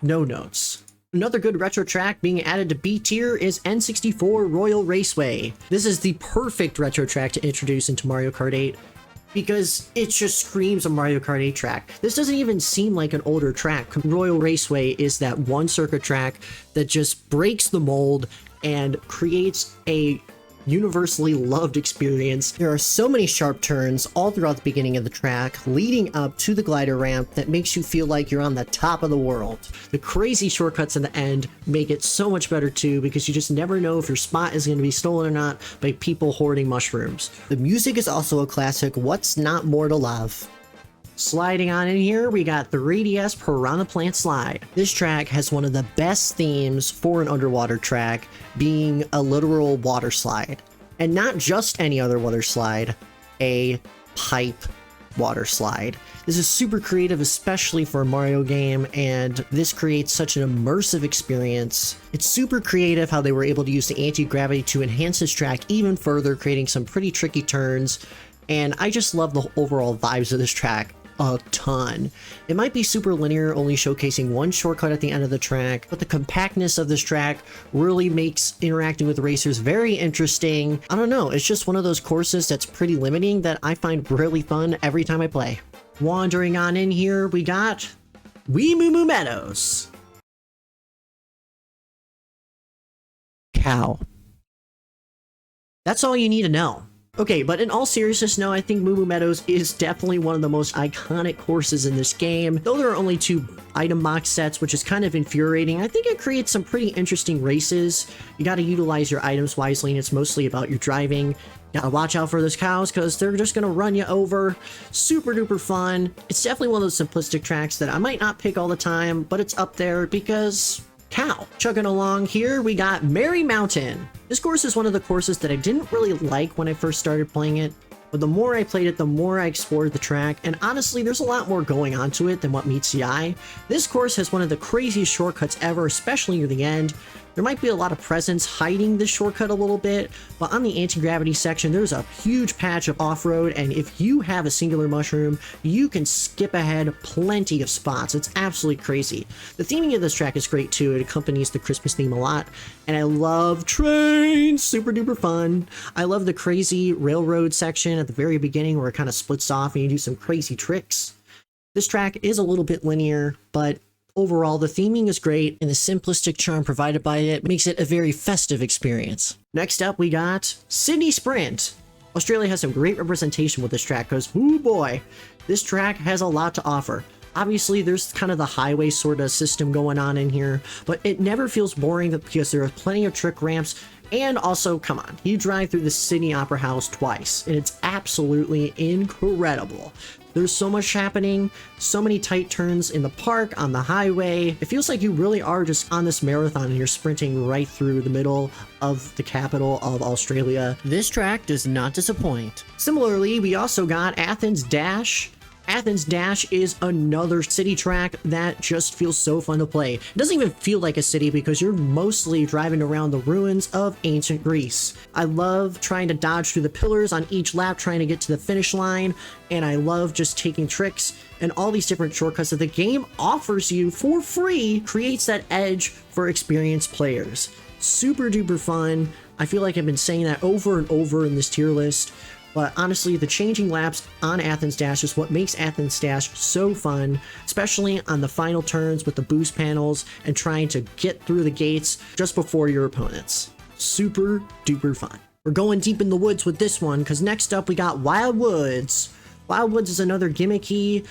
No notes. Another good retro track being added to B tier is N64 Royal Raceway. This is the perfect retro track to introduce into Mario Kart 8 because it just screams a Mario Kart 8 track. This doesn't even seem like an older track. Royal Raceway is that one circuit track that just breaks the mold and creates a universally loved experience. There are so many sharp turns all throughout the beginning of the track, leading up to the glider ramp that makes you feel like you're on the top of the world. The crazy shortcuts in the end make it so much better too, because you just never know if your spot is going to be stolen or not by people hoarding mushrooms. The music is also a classic. What's not more to love? Sliding on in here, we got the 3DS Piranha Plant Slide. This track has one of the best themes for an underwater track, being a literal water slide. And not just any other water slide, a pipe water slide. This is super creative, especially for a Mario game, and this creates such an immersive experience. It's super creative how they were able to use the anti-gravity to enhance this track even further, creating some pretty tricky turns, and I just love the overall vibes of this track a ton. It might be super linear, only showcasing one shortcut at the end of the track, but the compactness of this track really makes interacting with racers very interesting. I don't know, it's just one of those courses that's pretty limiting that I find really fun every time I play. Wandering on in here, we got Wee Moo Moo Meadows. Cow. That's all you need to know. Okay, but in all seriousness, no, I think Moo Moo Meadows is definitely one of the most iconic courses in this game. Though there are only 2 item box sets, which is kind of infuriating, I think it creates some pretty interesting races. You gotta utilize your items wisely, and it's mostly about your driving. Gotta watch out for those cows, because they're just gonna run you over. Super duper fun. It's definitely one of those simplistic tracks that I might not pick all the time, but it's up there because cow. Chugging along here, we got Merry Mountain. This course is one of the courses that I didn't really like when I first started playing it, but the more I played it, the more I explored the track, and honestly, there's a lot more going on to it than what meets the eye. This course has one of the craziest shortcuts ever, especially near the end. There might be a lot of presence hiding this shortcut a little bit, but on the anti-gravity section, there's a huge patch of off-road, and if you have a singular mushroom, you can skip ahead plenty of spots. It's absolutely crazy. The theming of this track is great too. It accompanies the Christmas theme a lot, and I love trains. Super duper fun. I love the crazy railroad section at the very beginning where it kind of splits off and you do some crazy tricks. This track is a little bit linear, but overall, the theming is great, and the simplistic charm provided by it makes it a very festive experience. Next up, we got Sydney Sprint. Australia has some great representation with this track because, oh boy, this track has a lot to offer. Obviously, there's kind of the highway sort of system going on in here, but it never feels boring because there are plenty of trick ramps. And also, come on, you drive through the Sydney Opera House twice, and it's absolutely incredible. There's so much happening, so many tight turns in the park, on the highway. It feels like you really are just on this marathon and you're sprinting right through the middle of the capital of Australia. This track does not disappoint. Similarly, we also got Athens Dash. Athens Dash is another city track that just feels so fun to play. It doesn't even feel like a city because you're mostly driving around the ruins of ancient Greece. I love trying to dodge through the pillars on each lap, trying to get to the finish line, and I love just taking tricks and all these different shortcuts that the game offers you for free creates that edge for experienced players. Super duper fun. I feel like I've been saying that over and over in this tier list. But honestly, the changing laps on Athens Dash is what makes Athens Dash so fun, especially on the final turns with the boost panels and trying to get through the gates just before your opponents. Super duper fun. We're going deep in the woods with this one because next up we got Wild Woods. Wild Woods is another gimmicky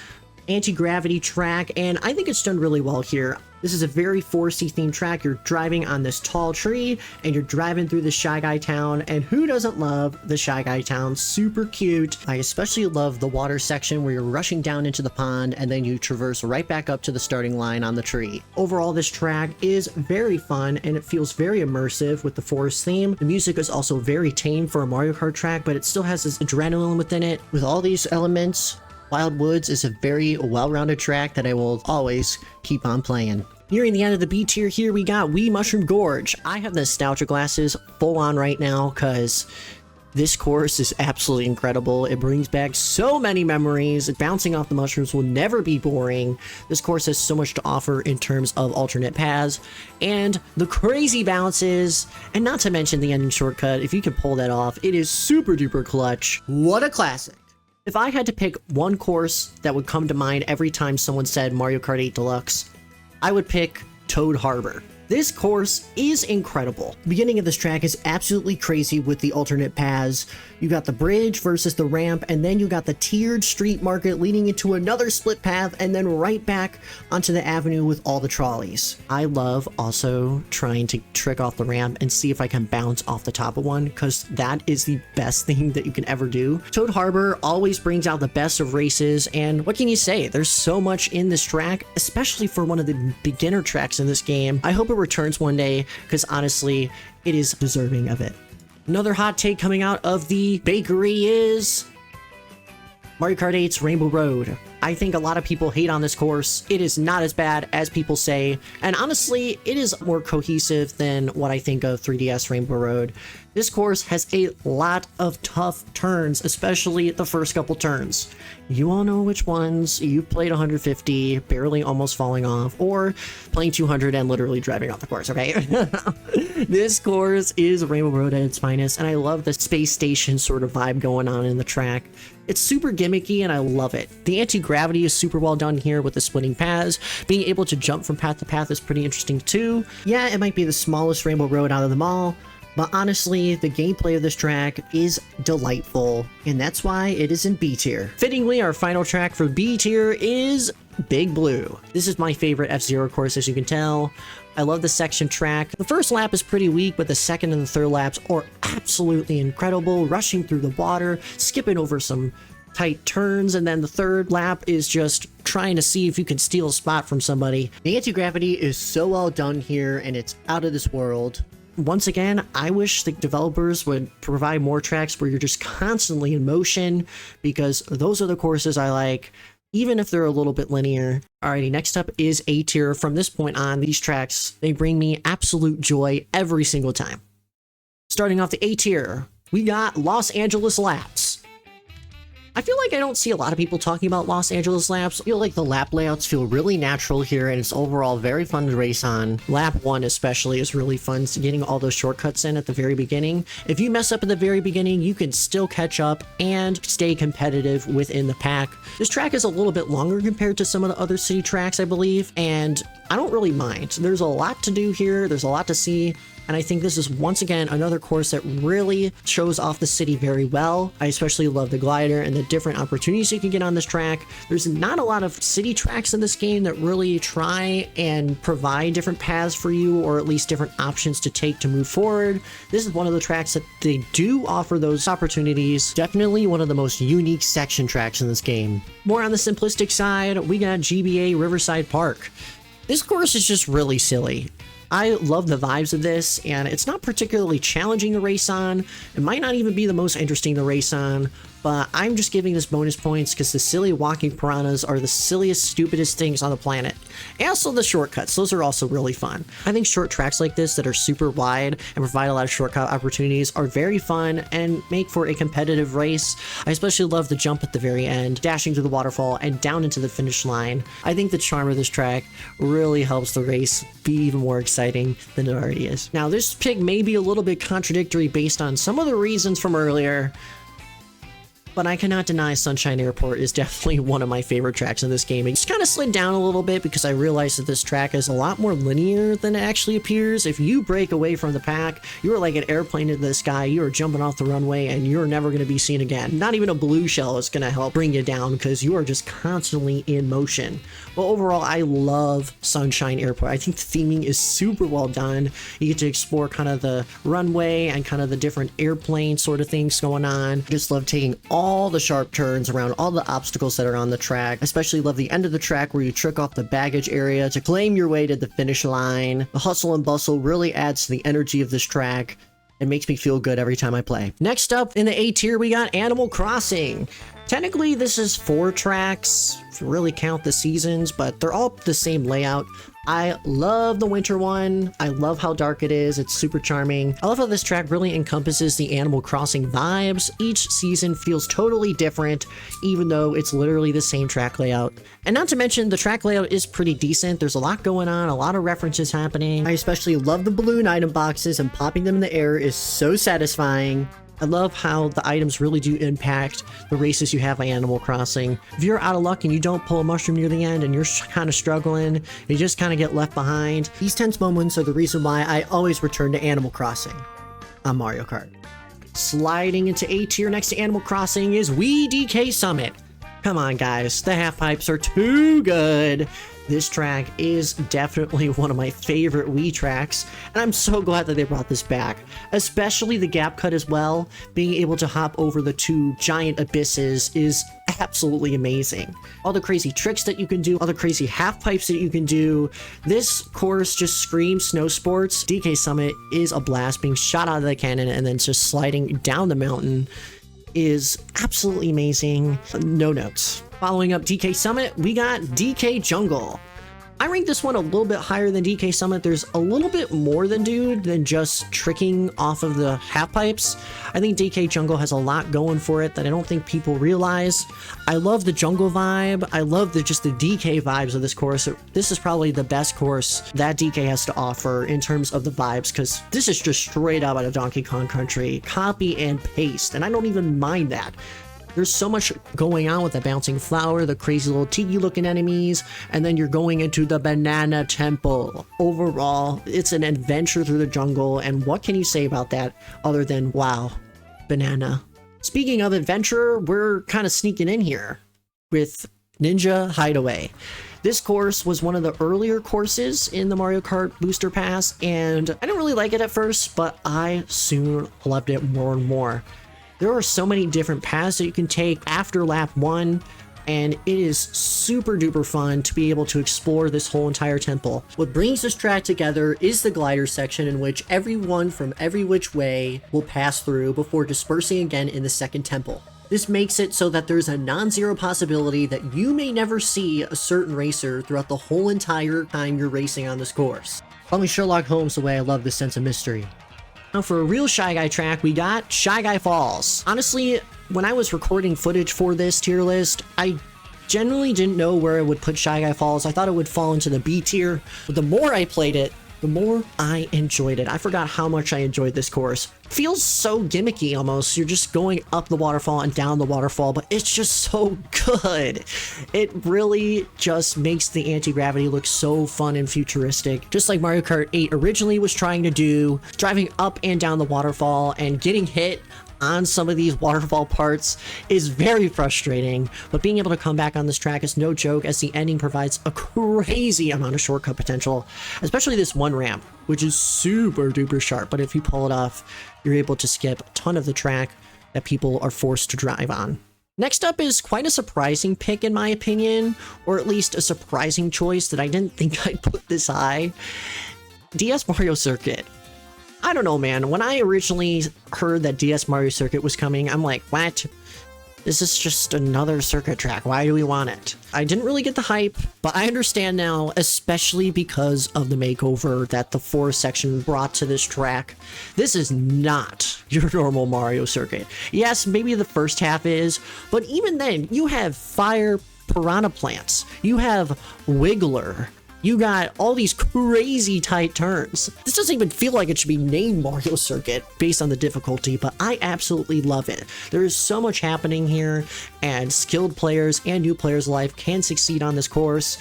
anti-gravity track, and I think it's done really well here. This is a very foresty themed track. You're driving on this tall tree and you're driving through the Shy Guy town, and who doesn't love the Shy Guy town? Super cute. I especially love the water section where you're rushing down into the pond and then you traverse right back up to the starting line on the tree. Overall, this track is very fun and it feels very immersive with the forest theme. The music is also very tame for a Mario Kart track, but it still has this adrenaline within it. With all these elements, Wild Woods is a very well-rounded track that I will always keep on playing. Nearing the end of the B tier here, we got Wee Mushroom Gorge. I have the nostalgia glasses full on right now because this course is absolutely incredible. It brings back so many memories. Bouncing off the mushrooms will never be boring. This course has so much to offer in terms of alternate paths and the crazy bounces, and not to mention the ending shortcut. If you can pull that off, it is super duper clutch. What a classic. If I had to pick one course that would come to mind every time someone said Mario Kart 8 Deluxe, I would pick Toad Harbor. This course is incredible. The beginning of this track is absolutely crazy with the alternate paths. You got the bridge versus the ramp, and then you got the tiered street market leading into another split path, and then right back onto the avenue with all the trolleys. I love also trying to trick off the ramp and see if I can bounce off the top of one, because that is the best thing that you can ever do. Toad Harbor always brings out the best of races, and what can you say? There's so much in this track, especially for one of the beginner tracks in this game. I hope it returns one day, because honestly, it is deserving of it. Another hot take coming out of the bakery is Mario Kart 8's Rainbow Road. I think a lot of people hate on this course. It is not as bad as people say, and honestly, it is more cohesive than what I think of 3DS Rainbow Road. This course has a lot of tough turns, especially the first couple turns. You all know which ones. You've played 150, barely almost falling off, or playing 200 and literally driving off the course, okay? This course is Rainbow Road at its finest, and I love the space station sort of vibe going on in the track. It's super gimmicky and I love it. The anti-gravity is super well done here with the splitting paths. Being able to jump from path to path is pretty interesting too. Yeah, it might be the smallest Rainbow Road out of them all, but honestly, the gameplay of this track is delightful, and that's why it is in B tier. Fittingly, our final track for B tier is Big Blue. This is my favorite F-Zero course, as you can tell. I love the section track. The first lap is pretty weak, but the second and the third laps are absolutely incredible. Rushing through the water, skipping over some tight turns, and then the third lap is just trying to see if you can steal a spot from somebody. The anti-gravity is so well done here, and it's out of this world. Once again, I wish the developers would provide more tracks where you're just constantly in motion, because those are the courses I like, even if they're a little bit linear. Alrighty, next up is A tier. From this point on, these tracks, they bring me absolute joy every single time. Starting off the A tier, we got Los Angeles Laps. I feel like I don't see a lot of people talking about Los Angeles laps. I feel like the lap layouts feel really natural here, and it's overall very fun to race on. Lap 1 especially is really fun, getting all those shortcuts in at the very beginning. If you mess up at the very beginning, you can still catch up and stay competitive within the pack. This track is a little bit longer compared to some of the other city tracks, I believe, and I don't really mind. There's a lot to do here, there's a lot to see, and I think this is once again another course that really shows off the city very well. I especially love the glider and the different opportunities you can get on this track. There's not a lot of city tracks in this game that really try and provide different paths for you, or at least different options to take to move forward. This is one of the tracks that they do offer those opportunities. Definitely one of the most unique section tracks in this game. More on the simplistic side, we got GBA Riverside Park. This course is just really silly. I love the vibes of this, and it's not particularly challenging to race on. It might not even be the most interesting to race on, but I'm just giving this bonus points because the silly walking piranhas are the silliest, stupidest things on the planet. And also the shortcuts, those are also really fun. I think short tracks like this that are super wide and provide a lot of shortcut opportunities are very fun and make for a competitive race. I especially love the jump at the very end, dashing through the waterfall and down into the finish line. I think the charm of this track really helps the race be even more exciting than it already is. Now, this pick may be a little bit contradictory based on some of the reasons from earlier, But I cannot deny Sunshine Airport is definitely one of my favorite tracks in this game. It's kind of slid down a little bit because I realized that this track is a lot more linear than it actually appears. If you break away from the pack, you are like an airplane in the sky. You are jumping off the runway and you're never going to be seen again. Not even a blue shell is going to help bring you down because you are just constantly in motion. Well, overall, I love Sunshine Airport. I think the theming is super well done. You get to explore kind of the runway and kind of the different airplane sort of things going on. Just love taking all the sharp turns around all the obstacles that are on the track. Especially love the end of the track where you trick off the baggage area to claim your way to the finish line. The hustle and bustle really adds to the energy of this track. It makes me feel good every time I play. Next up in the A tier, we got Animal Crossing. Technically, this is 4 tracks, if you really count the seasons, but they're all the same layout. I love the winter one. I love how dark it is. It's super charming. I love how this track really encompasses the Animal Crossing vibes. Each season feels totally different, even though it's literally the same track layout. And not to mention, the track layout is pretty decent. There's a lot going on, a lot of references happening. I especially love the balloon item boxes, and popping them in the air is so satisfying. I love how the items really do impact the races you have by Animal Crossing. If you're out of luck and you don't pull a mushroom near the end and you're kind of struggling, you just kind of get left behind. These tense moments are the reason why I always return to Animal Crossing on Mario Kart. Sliding into A tier next to Animal Crossing is Wii DK Summit. Come on guys, the half pipes are too good. This track is definitely one of my favorite Wii tracks, and I'm so glad that they brought this back. Especially the gap cut as well. Being able to hop over the 2 giant abysses is absolutely amazing. All the crazy tricks that you can do, all the crazy half pipes that you can do. This course just screams snow sports. DK Summit is a blast. Being shot out of the cannon and then just sliding down the mountain is absolutely amazing. No notes. Following up DK Summit, we got DK Jungle. I rank this one a little bit higher than DK Summit. There's a little bit more than just tricking off of the half pipes. I think DK Jungle has a lot going for it that I don't think people realize. I love the jungle vibe. I love just the DK vibes of this course. This is probably the best course that DK has to offer in terms of the vibes, because this is just straight out of Donkey Kong Country. Copy and paste, and I don't even mind that. There's so much going on with the bouncing flower, the crazy little tiki looking enemies, and then you're going into the banana temple. Overall, it's an adventure through the jungle, and what can you say about that other than, wow, banana. Speaking of adventure, we're kind of sneaking in here with Ninja Hideaway. This course was one of the earlier courses in the Mario Kart Booster Pass, and I didn't really like it at first, but I soon loved it more and more. There are so many different paths that you can take after lap 1, and it is super duper fun to be able to explore this whole entire temple. What brings this track together is the glider section, in which everyone from every which way will pass through before dispersing again in the second temple. This makes it so that there's a non-zero possibility that you may never see a certain racer throughout the whole entire time you're racing on this course. Call me Sherlock Holmes the way I love this sense of mystery. Now for a real Shy Guy track, we got Shy Guy Falls. Honestly, when I was recording footage for this tier list, I generally didn't know where I would put Shy Guy Falls. I thought it would fall into the B tier, but the more I played it, the more I enjoyed it. I forgot how much I enjoyed this course. It feels so gimmicky almost. You're just going up the waterfall and down the waterfall, but it's just so good. It really just makes the anti-gravity look so fun and futuristic. Just like Mario Kart 8 originally was trying to do, driving up and down the waterfall and getting hit on some of these waterfall parts is very frustrating, but being able to come back on this track is no joke, as the ending provides a crazy amount of shortcut potential, especially this one ramp, which is super duper sharp, but if you pull it off, you're able to skip a ton of the track that people are forced to drive on. Next up is quite a surprising pick in my opinion, or at least a surprising choice that I didn't think I'd put this high. DS Mario Circuit. I don't know, man. When I originally heard that DS Mario Circuit was coming, I'm like, what? This is just another circuit track. Why do we want it? I didn't really get the hype, but I understand now, especially because of the makeover that the forest section brought to this track. This is not your normal Mario Circuit. Yes, maybe the first half is, but even then, you have fire piranha plants. You have Wiggler. You got all these crazy tight turns. This doesn't even feel like it should be named Mario Circuit based on the difficulty, but I absolutely love it. There is so much happening here, and skilled players and new players alike can succeed on this course.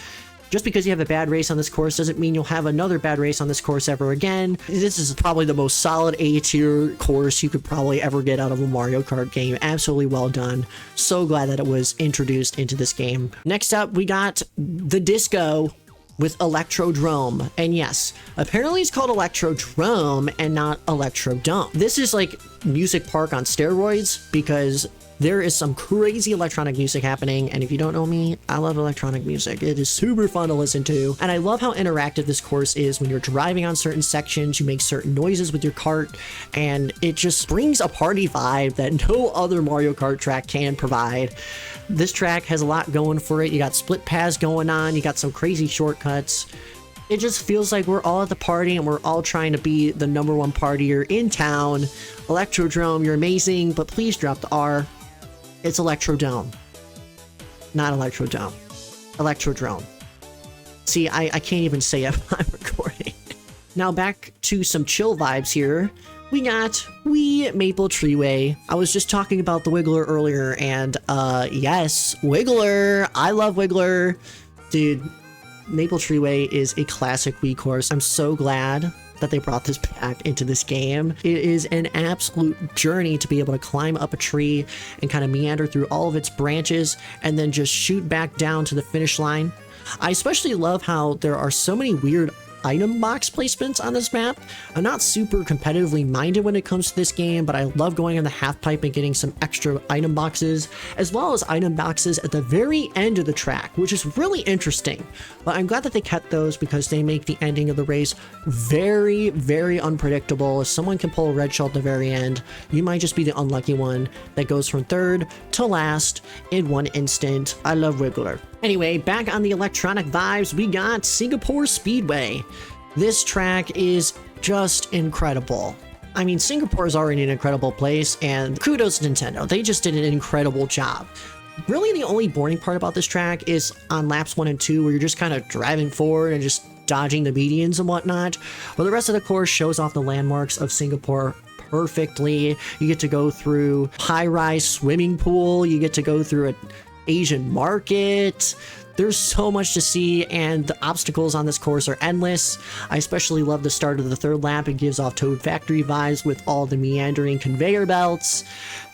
Just because you have a bad race on this course doesn't mean you'll have another bad race on this course ever again. This is probably the most solid A-tier course you could probably ever get out of a Mario Kart game. Absolutely well done. So glad that it was introduced into this game. Next up, we got the Disco with Electrodrome. And yes, apparently it's called Electrodrome and not Electrodome. This is like Music Park on steroids because there is some crazy electronic music happening, and if you don't know me, I love electronic music. It is super fun to listen to, and I love how interactive this course is. When you're driving on certain sections, you make certain noises with your cart, and it just brings a party vibe that no other Mario Kart track can provide. This track has a lot going for it. You got split paths going on, you got some crazy shortcuts. It just feels like we're all at the party and we're all trying to be the #1 partier in town. Electrodrome, you're amazing, but please drop the R. It's Electrodome. Not Electrodome. Electrodrome. See, I can't even say it while I'm recording. Now back to some chill vibes here. We got Wii Maple Treeway. I was just talking about the Wiggler earlier, and yes, Wiggler. I love Wiggler. Dude, Maple Treeway is a classic Wii course. I'm so glad that they brought this back into this game. It is an absolute journey to be able to climb up a tree and kind of meander through all of its branches and then just shoot back down to the finish line. I especially love how there are so many weird item box placements on this map. I'm not super competitively minded when it comes to this game, but I love going on the half pipe and getting some extra item boxes, as well as item boxes at the very end of the track, which is really interesting. But I'm glad that they kept those because they make the ending of the race very, very unpredictable. If someone can pull a red shell at the very end, you might just be the unlucky one that goes from third to last in one instant. I love Wiggler. Anyway, back on the electronic vibes, we got Singapore Speedway. This track is just incredible. I mean, Singapore is already an incredible place, and kudos to Nintendo. They just did an incredible job. Really, the only boring part about this track is on laps 1 and 2, where you're just kind of driving forward and just dodging the medians and whatnot. But the rest of the course shows off the landmarks of Singapore perfectly. You get to go through high-rise swimming pool. You get to go through an Asian market. There's so much to see, and the obstacles on this course are endless. I especially love the start of the third lap. It gives off Toad Factory vibes with all the meandering conveyor belts.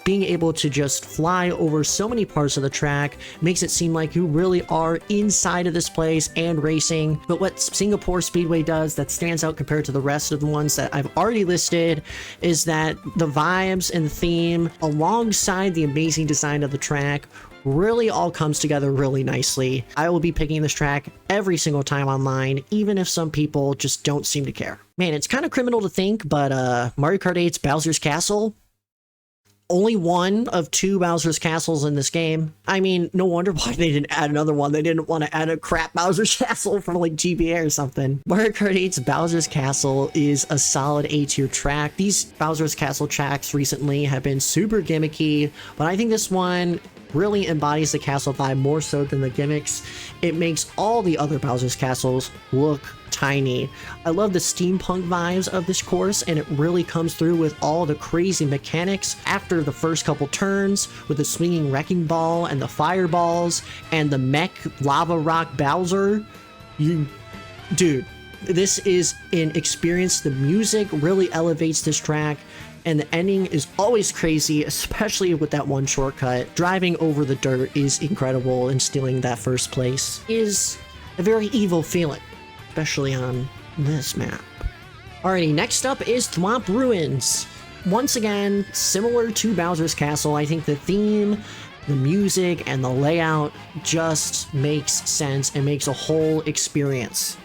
Being able to just fly over so many parts of the track makes it seem like you really are inside of this place and racing. But what Singapore Speedway does that stands out compared to the rest of the ones that I've already listed is that the vibes and the theme, alongside the amazing design of the track, really all comes together really nicely. I will be picking this track every single time online, even if some people just don't seem to care. Man, it's kind of criminal to think, but Mario Kart 8's Bowser's Castle, only one of 2 Bowser's Castles in this game. I mean, no wonder why they didn't add another one. They didn't want to add a crap Bowser's Castle from like GBA or something. Mario Kart 8's Bowser's Castle is a solid A-tier track. These Bowser's Castle tracks recently have been super gimmicky, but I think this one really embodies the castle vibe more so than the gimmicks. It makes all the other Bowser's Castles look tiny. I love the steampunk vibes of this course, and it really comes through with all the crazy mechanics after the first couple turns with the swinging wrecking ball and the fireballs and the mech lava rock Bowser. Dude, this is an experience. The music really elevates this track, and the ending is always crazy, especially with that one shortcut. Driving over the dirt is incredible, and stealing that first place is a very evil feeling, especially on this map. Alrighty, next up is Thwomp Ruins. Once again, similar to Bowser's Castle, I think the theme, the music, and the layout just makes sense and makes a whole experience.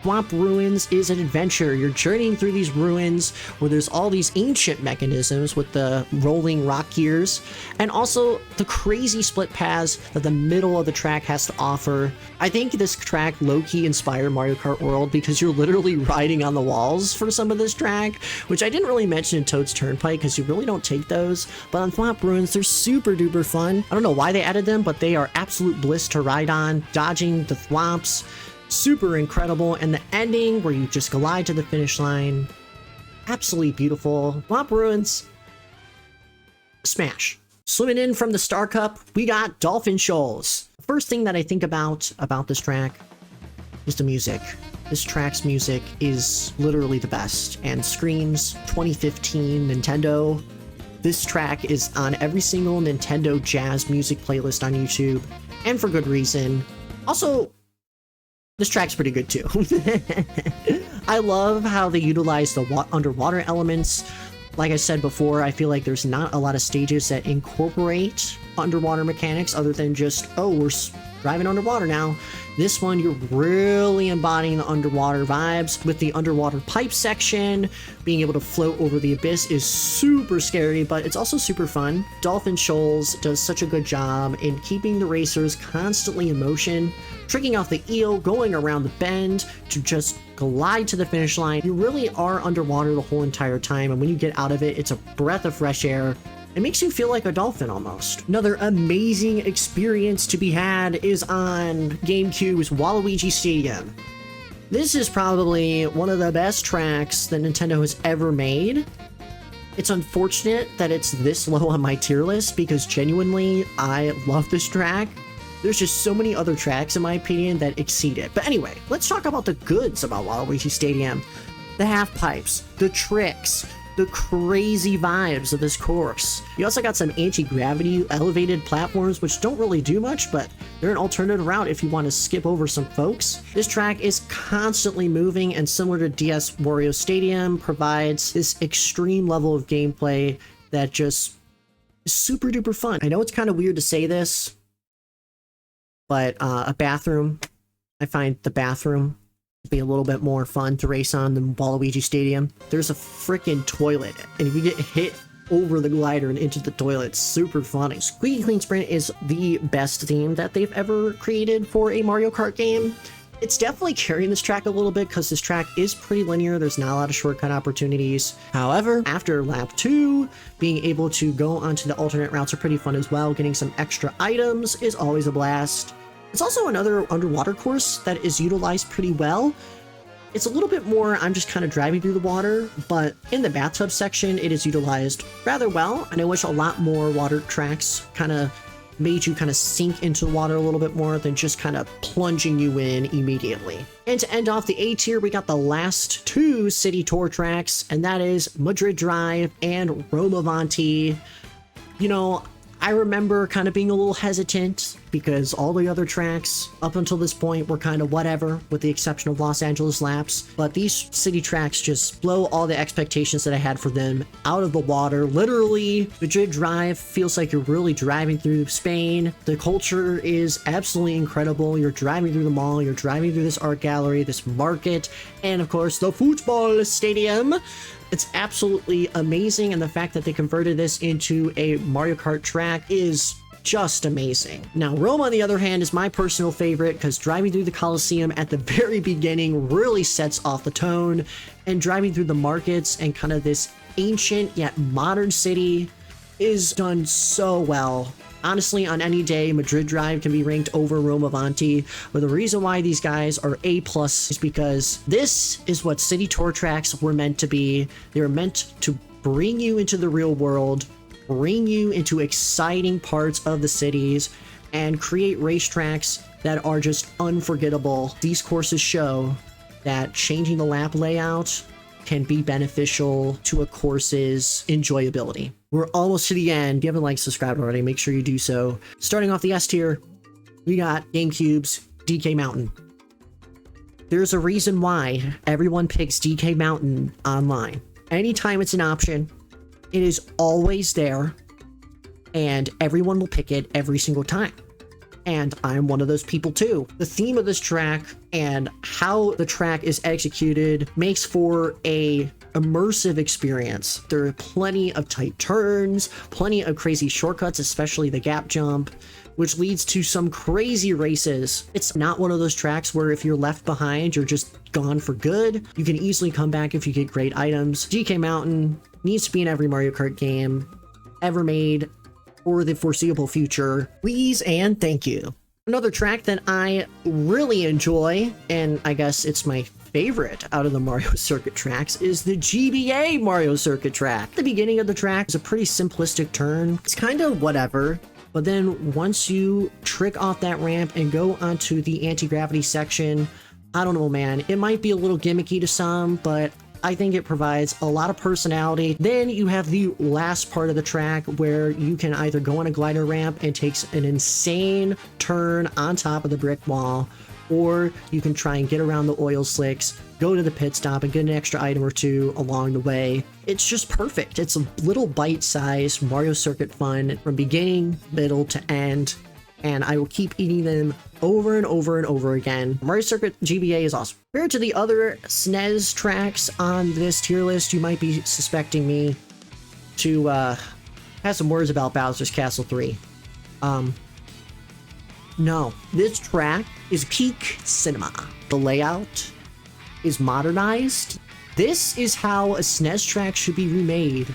Thwomp Ruins is an adventure. You're journeying through these ruins where there's all these ancient mechanisms with the rolling rock gears, and also the crazy split paths that the middle of the track has to offer. I think this track low-key inspired Mario Kart World because you're literally riding on the walls for some of this track, which I didn't really mention in Toad's Turnpike because you really don't take those, but on Thwomp Ruins, they're super duper fun. I don't know why they added them, but they are absolute bliss to ride on, dodging the thwomps, super incredible. And the ending where you just glide to the finish line, absolutely beautiful. Womp Ruins, smash. Swimming in from the Star Cup, we got Dolphin Shoals. The first thing that I think about this track is the music. This track's music is literally the best and screams 2015 Nintendo. This track is on every single Nintendo jazz music playlist on YouTube, and for good reason. Also, this track's pretty good too. I love how they utilize the underwater elements. Like I said before, I feel like there's not a lot of stages that incorporate underwater mechanics other than just, oh, we're driving underwater now. This one, you're really embodying the underwater vibes with the underwater pipe section. Being able to float over the abyss is super scary, but it's also super fun. Dolphin Shoals does such a good job in keeping the racers constantly in motion, tricking out the eel, going around the bend to just glide to the finish line. You really are underwater the whole entire time, and when you get out of it, it's a breath of fresh air. It makes you feel like a dolphin almost. Another amazing experience to be had is on GameCube's Waluigi Stadium. This is probably one of the best tracks that Nintendo has ever made. It's unfortunate that it's this low on my tier list because genuinely, I love this track. There's just so many other tracks, in my opinion, that exceed it. But anyway, let's talk about the goods about Waluigi Stadium. The half pipes, the tricks, the crazy vibes of this course. You also got some anti-gravity elevated platforms, which don't really do much, but they're an alternative route if you want to skip over some folks. This track is constantly moving, and similar to DS Wario Stadium, provides this extreme level of gameplay that just is super duper fun. I know it's kind of weird to say this, but a bathroom, I find the bathroom to be a little bit more fun to race on than Waluigi Stadium. There's a freaking toilet, and if you get hit over the glider and into the toilet, it's super funny. Squeaky Clean Sprint is the best theme that they've ever created for a Mario Kart game. It's definitely carrying this track a little bit because this track is pretty linear. There's not a lot of shortcut opportunities. However, after lap 2, being able to go onto the alternate routes are pretty fun as well. Getting some extra items is always a blast. It's also another underwater course that is utilized pretty well. It's a little bit more, I'm just kind of driving through the water, but in the bathtub section, it is utilized rather well. And I wish a lot more water tracks kind of made you kind of sink into the water a little bit more than just kind of plunging you in immediately. And to end off the A tier, we got the last 2 city tour tracks, and that is Madrid Drive and Rome Avanti. You know, I remember kind of being a little hesitant because all the other tracks up until this point were kind of whatever, with the exception of Los Angeles Laps. But these city tracks just blow all the expectations that I had for them out of the water. Literally, Madrid Drive feels like you're really driving through Spain. The culture is absolutely incredible. You're driving through the mall, you're driving through this art gallery, this market, and of course the football stadium. It's absolutely amazing, and the fact that they converted this into a Mario Kart track is just amazing. Now, Rome, on the other hand, is my personal favorite because driving through the Colosseum at the very beginning really sets off the tone, and driving through the markets and kind of this ancient yet modern city is done so well. Honestly, on any day, Madrid Drive can be ranked over Rome Avanti, but the reason why these guys are A+ is because this is what city tour tracks were meant to be. They were meant to bring you into the real world, bring you into exciting parts of the cities, and create racetracks that are just unforgettable. These courses show that changing the lap layout can be beneficial to a course's enjoyability. We're almost to the end. If you haven't liked, subscribed already, make sure you do so. Starting off the S tier, we got GameCube's DK Mountain. There's a reason why everyone picks DK Mountain online. Anytime it's an option, it is always there, and everyone will pick it every single time. And I'm one of those people too. The theme of this track and how the track is executed makes for a immersive experience. There are plenty of tight turns, plenty of crazy shortcuts, especially the gap jump, which leads to some crazy races. It's not one of those tracks where if you're left behind, you're just gone for good. You can easily come back if you get great items. DK Mountain needs to be in every Mario Kart game ever made for the foreseeable future. Please and thank you. Another track that I really enjoy, and I guess it's my favorite out of the Mario Circuit tracks, is the GBA Mario Circuit track. The beginning of the track is a pretty simplistic turn. It's kind of whatever, but then once you trick off that ramp and go onto the anti-gravity section, I don't know, man, it might be a little gimmicky to some, but I think it provides a lot of personality. Then you have the last part of the track where you can either go on a glider ramp and takes an insane turn on top of the brick wall, or you can try and get around the oil slicks, go to the pit stop, and get an extra item or two along the way. It's just perfect. It's a little bite-sized Mario Circuit fun from beginning, middle to end, and I will keep eating them over and over and over again. Mario Circuit GBA is awesome. Compared to the other SNES tracks on this tier list, you might be suspecting me to have some words about Bowser's Castle 3. No, this track is peak cinema. The layout is modernized. This is how a SNES track should be remade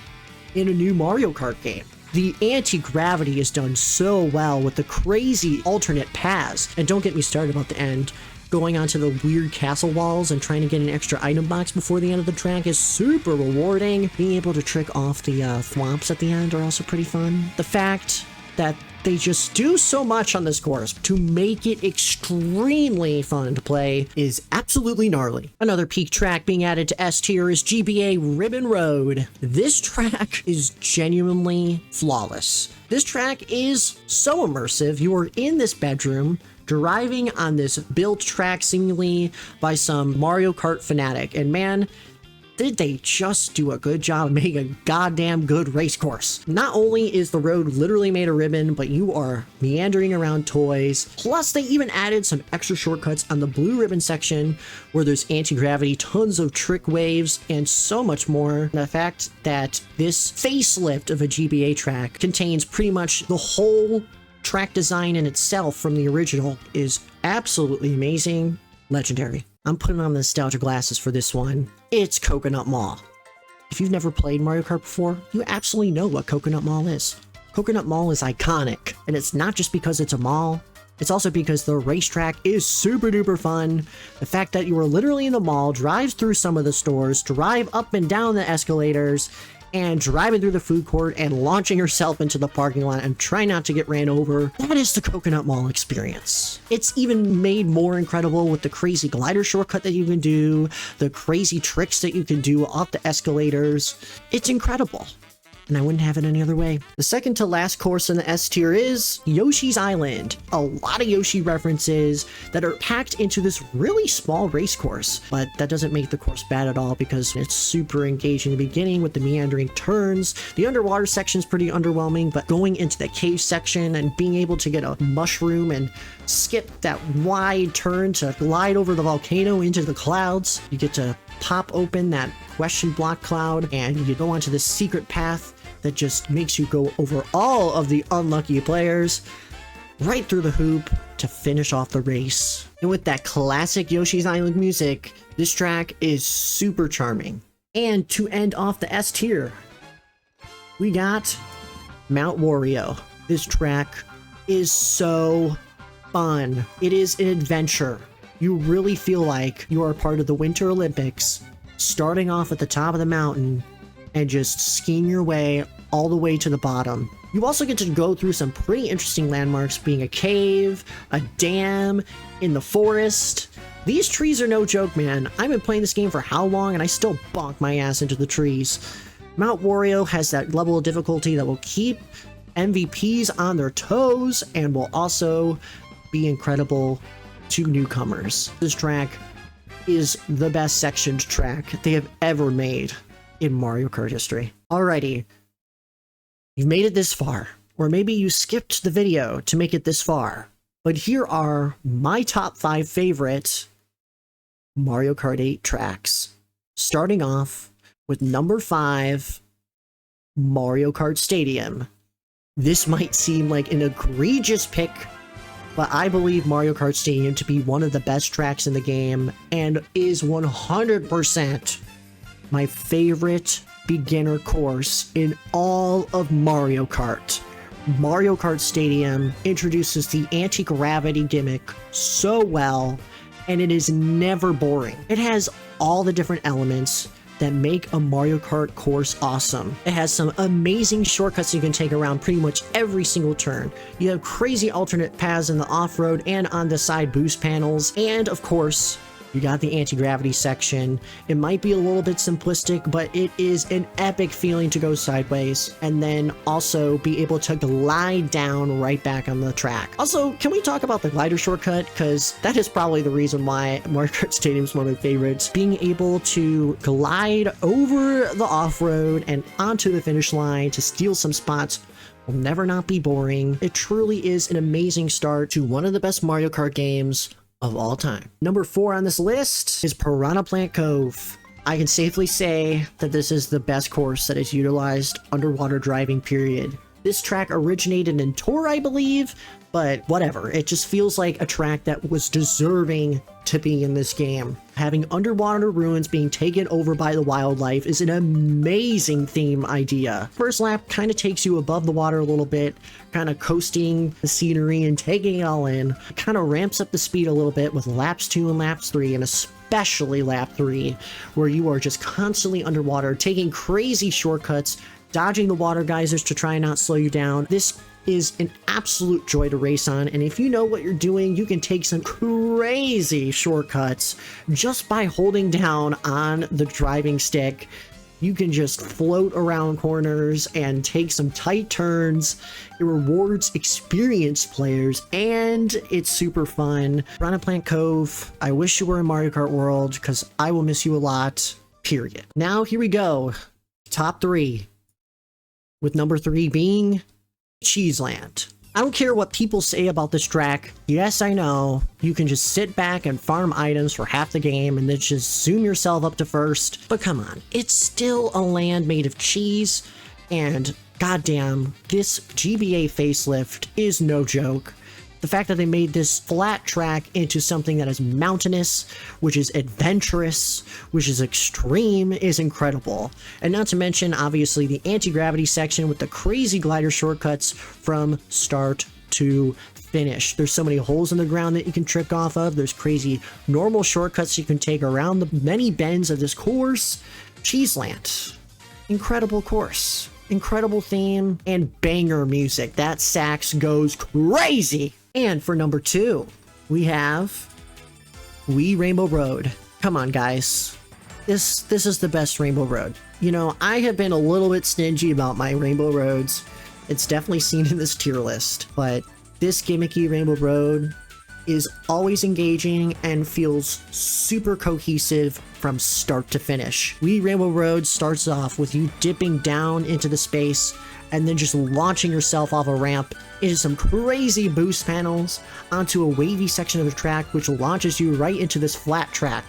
in a new Mario Kart game. The anti-gravity is done so well with the crazy alternate paths. And don't get me started about the end. Going onto the weird castle walls and trying to get an extra item box before the end of the track is super rewarding. Being able to trick off the thwomps at the end are also pretty fun. The fact that they just do so much on this course to make it extremely fun to play is absolutely gnarly. Another peak track being added to S tier is GBA Ribbon Road. This track is genuinely flawless. This track is so immersive. You are in this bedroom, driving on this built track seemingly by some Mario Kart fanatic, and man, did they just do a good job of making a goddamn good race course. Not only is the road literally made of ribbon, but you are meandering around toys. Plus, they even added some extra shortcuts on the blue ribbon section where there's anti-gravity, tons of trick waves, and so much more. The fact that this facelift of a GBA track contains pretty much the whole track design in itself from the original is absolutely amazing. Legendary. I'm putting on the nostalgia glasses for this one. It's Coconut Mall. If you've never played Mario Kart before, you absolutely know what Coconut Mall is. Coconut Mall is iconic, and it's not just because it's a mall, it's also because the racetrack is super duper fun. The fact that you are literally in the mall, drives through some of the stores, drive up and down the escalators, and driving through the food court and launching yourself into the parking lot and try not to get ran over. That is the Coconut Mall experience. It's even made more incredible with the crazy glider shortcut that you can do, the crazy tricks that you can do up the escalators. It's incredible. And I wouldn't have it any other way. The second to last course in the S tier is Yoshi's Island. A lot of Yoshi references that are packed into this really small race course, but that doesn't make the course bad at all because it's super engaging in the beginning with the meandering turns. The underwater section is pretty underwhelming, but going into the cave section and being able to get a mushroom and skip that wide turn to glide over the volcano into the clouds, you get to pop open that question block cloud and you go onto this secret path that just makes you go over all of the unlucky players right through the hoop to finish off the race. And with that classic Yoshi's Island music, this track is super charming. And to end off the S tier, we got Mount Wario. This track is so fun. It is an adventure. You really feel like you are part of the Winter Olympics, starting off at the top of the mountain and just skiing your way all the way to the bottom. You also get to go through some pretty interesting landmarks, being a cave, a dam, in the forest. These trees are no joke, man. I've been playing this game for how long and I still bonk my ass into the trees. Mount Wario has that level of difficulty that will keep MVPs on their toes and will also be incredible to newcomers. This track is the best sectioned track they have ever made in Mario Kart history. Alrighty, you've made it this far, or maybe you skipped the video to make it this far, but here are my top 5 favorite Mario Kart 8 tracks. Starting off with number 5, Mario Kart Stadium. This might seem like an egregious pick, but I believe Mario Kart Stadium to be one of the best tracks in the game and is 100% my favorite beginner course in all of Mario Kart. Mario Kart Stadium introduces the anti-gravity gimmick so well, and it is never boring. It has all the different elements that make a Mario Kart course awesome. It has some amazing shortcuts you can take around pretty much every single turn. You have crazy alternate paths in the off-road and on the side boost panels, and of course, you got the anti-gravity section. It might be a little bit simplistic, but it is an epic feeling to go sideways and then also be able to glide down right back on the track. Also, can we talk about the glider shortcut? Because that is probably the reason why Mario Kart Stadium is one of my favorites. Being able to glide over the off-road and onto the finish line to steal some spots will never not be boring. It truly is an amazing start to one of the best Mario Kart games of all time. Number 4 on this list is Piranha Plant Cove. I can safely say that this is the best course that is utilized underwater driving, period. This track originated in Tor, I believe, but whatever. It just feels like a track that was deserving to be in this game. Having underwater ruins being taken over by the wildlife is an amazing theme idea. First lap kind of takes you above the water a little bit, kind of coasting the scenery and taking it all in. It kind of ramps up the speed a little bit with laps 2 and laps 3, and especially lap 3, where you are just constantly underwater, taking crazy shortcuts, dodging the water geysers to try and not slow you down. This is an absolute joy to race on, and if you know what you're doing, you can take some crazy shortcuts just by holding down on the driving stick. You can just float around corners and take some tight turns. It rewards experienced players, and it's super fun. Piranha Plant Cove, I wish you were in Mario Kart World, because I will miss you a lot, period. Now, here we go. Top 3. With number 3 being Cheeseland. I don't care what people say about this track. Yes, I know. You can just sit back and farm items for half the game and then just zoom yourself up to first. But come on, it's still a land made of cheese, and goddamn, this GBA facelift is no joke. The fact that they made this flat track into something that is mountainous, which is adventurous, which is extreme, is incredible. And not to mention, obviously, the anti-gravity section with the crazy glider shortcuts from start to finish. There's so many holes in the ground that you can trick off of. There's crazy normal shortcuts you can take around the many bends of this course. Cheeseland. Incredible course. Incredible theme and banger music. That sax goes crazy. And for number 2, we have Wii Rainbow Road. Come on, guys. This is the best Rainbow Road. You know, I have been a little bit stingy about my Rainbow Roads. It's definitely seen in this tier list, but this gimmicky Rainbow Road is always engaging and feels super cohesive from start to finish. Wii Rainbow Road starts off with you dipping down into the space and then just launching yourself off a ramp into some crazy boost panels onto a wavy section of the track, which launches you right into this flat track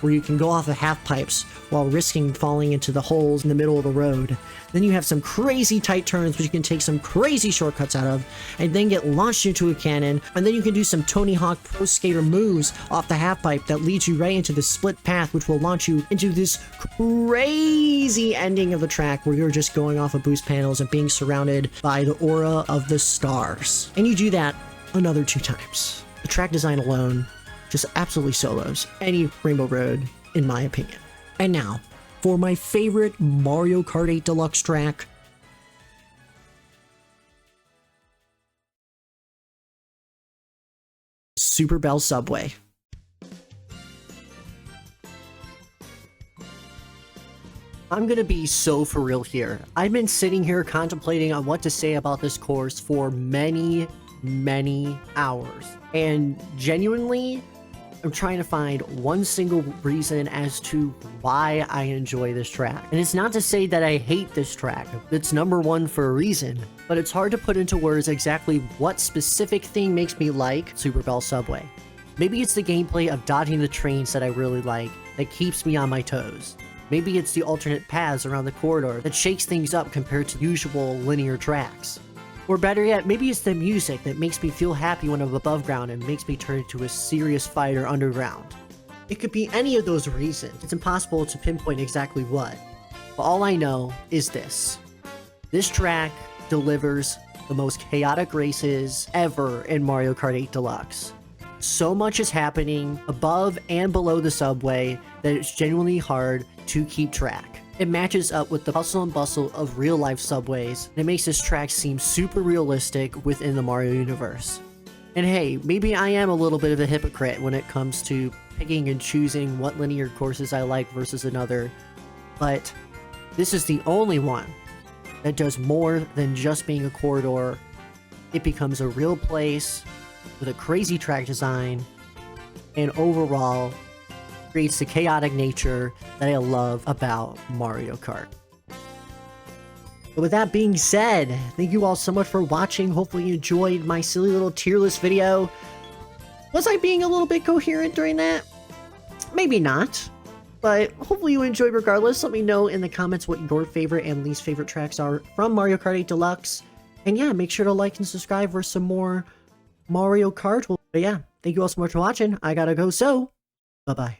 where you can go off the half pipes while risking falling into the holes in the middle of the road. Then you have some crazy tight turns which you can take some crazy shortcuts out of, and then get launched into a cannon, and then you can do some Tony Hawk Pro Skater moves off the half pipe that leads you right into the split path, which will launch you into this crazy ending of the track where you're just going off of boost panels and being surrounded by the aura of the stars. And you do that another 2 times. The track design alone just absolutely solos any Rainbow Road, in my opinion. And now, for my favorite Mario Kart 8 Deluxe track, Super Bell Subway. I'm gonna be so for real here. I've been sitting here contemplating on what to say about this course for many hours, and genuinely, I'm trying to find one single reason as to why I enjoy this track. And it's not to say that I hate this track. It's number 1 for a reason, but it's hard to put into words exactly what specific thing makes me like Super Bell Subway. Maybe it's the gameplay of dodging the trains that I really like, that keeps me on my toes. Maybe it's the alternate paths around the corridor that shakes things up compared to usual linear tracks. Or better yet, maybe it's the music that makes me feel happy when I'm above ground and makes me turn into a serious fighter underground. It could be any of those reasons. It's impossible to pinpoint exactly what. But all I know is this. This track delivers the most chaotic races ever in Mario Kart 8 Deluxe. So much is happening above and below the subway that it's genuinely hard to keep track. It matches up with the hustle and bustle of real-life subways, and it makes this track seem super realistic within the Mario universe. And hey, maybe I am a little bit of a hypocrite when it comes to picking and choosing what linear courses I like versus another, but this is the only one that does more than just being a corridor. It becomes a real place with a crazy track design, and overall creates the chaotic nature that I love about Mario Kart. But with that being said, thank you all so much for watching. Hopefully you enjoyed my silly little tier list video. Was I being a little bit coherent during that? Maybe not. But hopefully you enjoyed regardless. Let me know in the comments what your favorite and least favorite tracks are from Mario Kart 8 Deluxe. And yeah, make sure to like and subscribe for some more Mario Kart. But yeah, thank you all so much for watching. I gotta go, so bye-bye.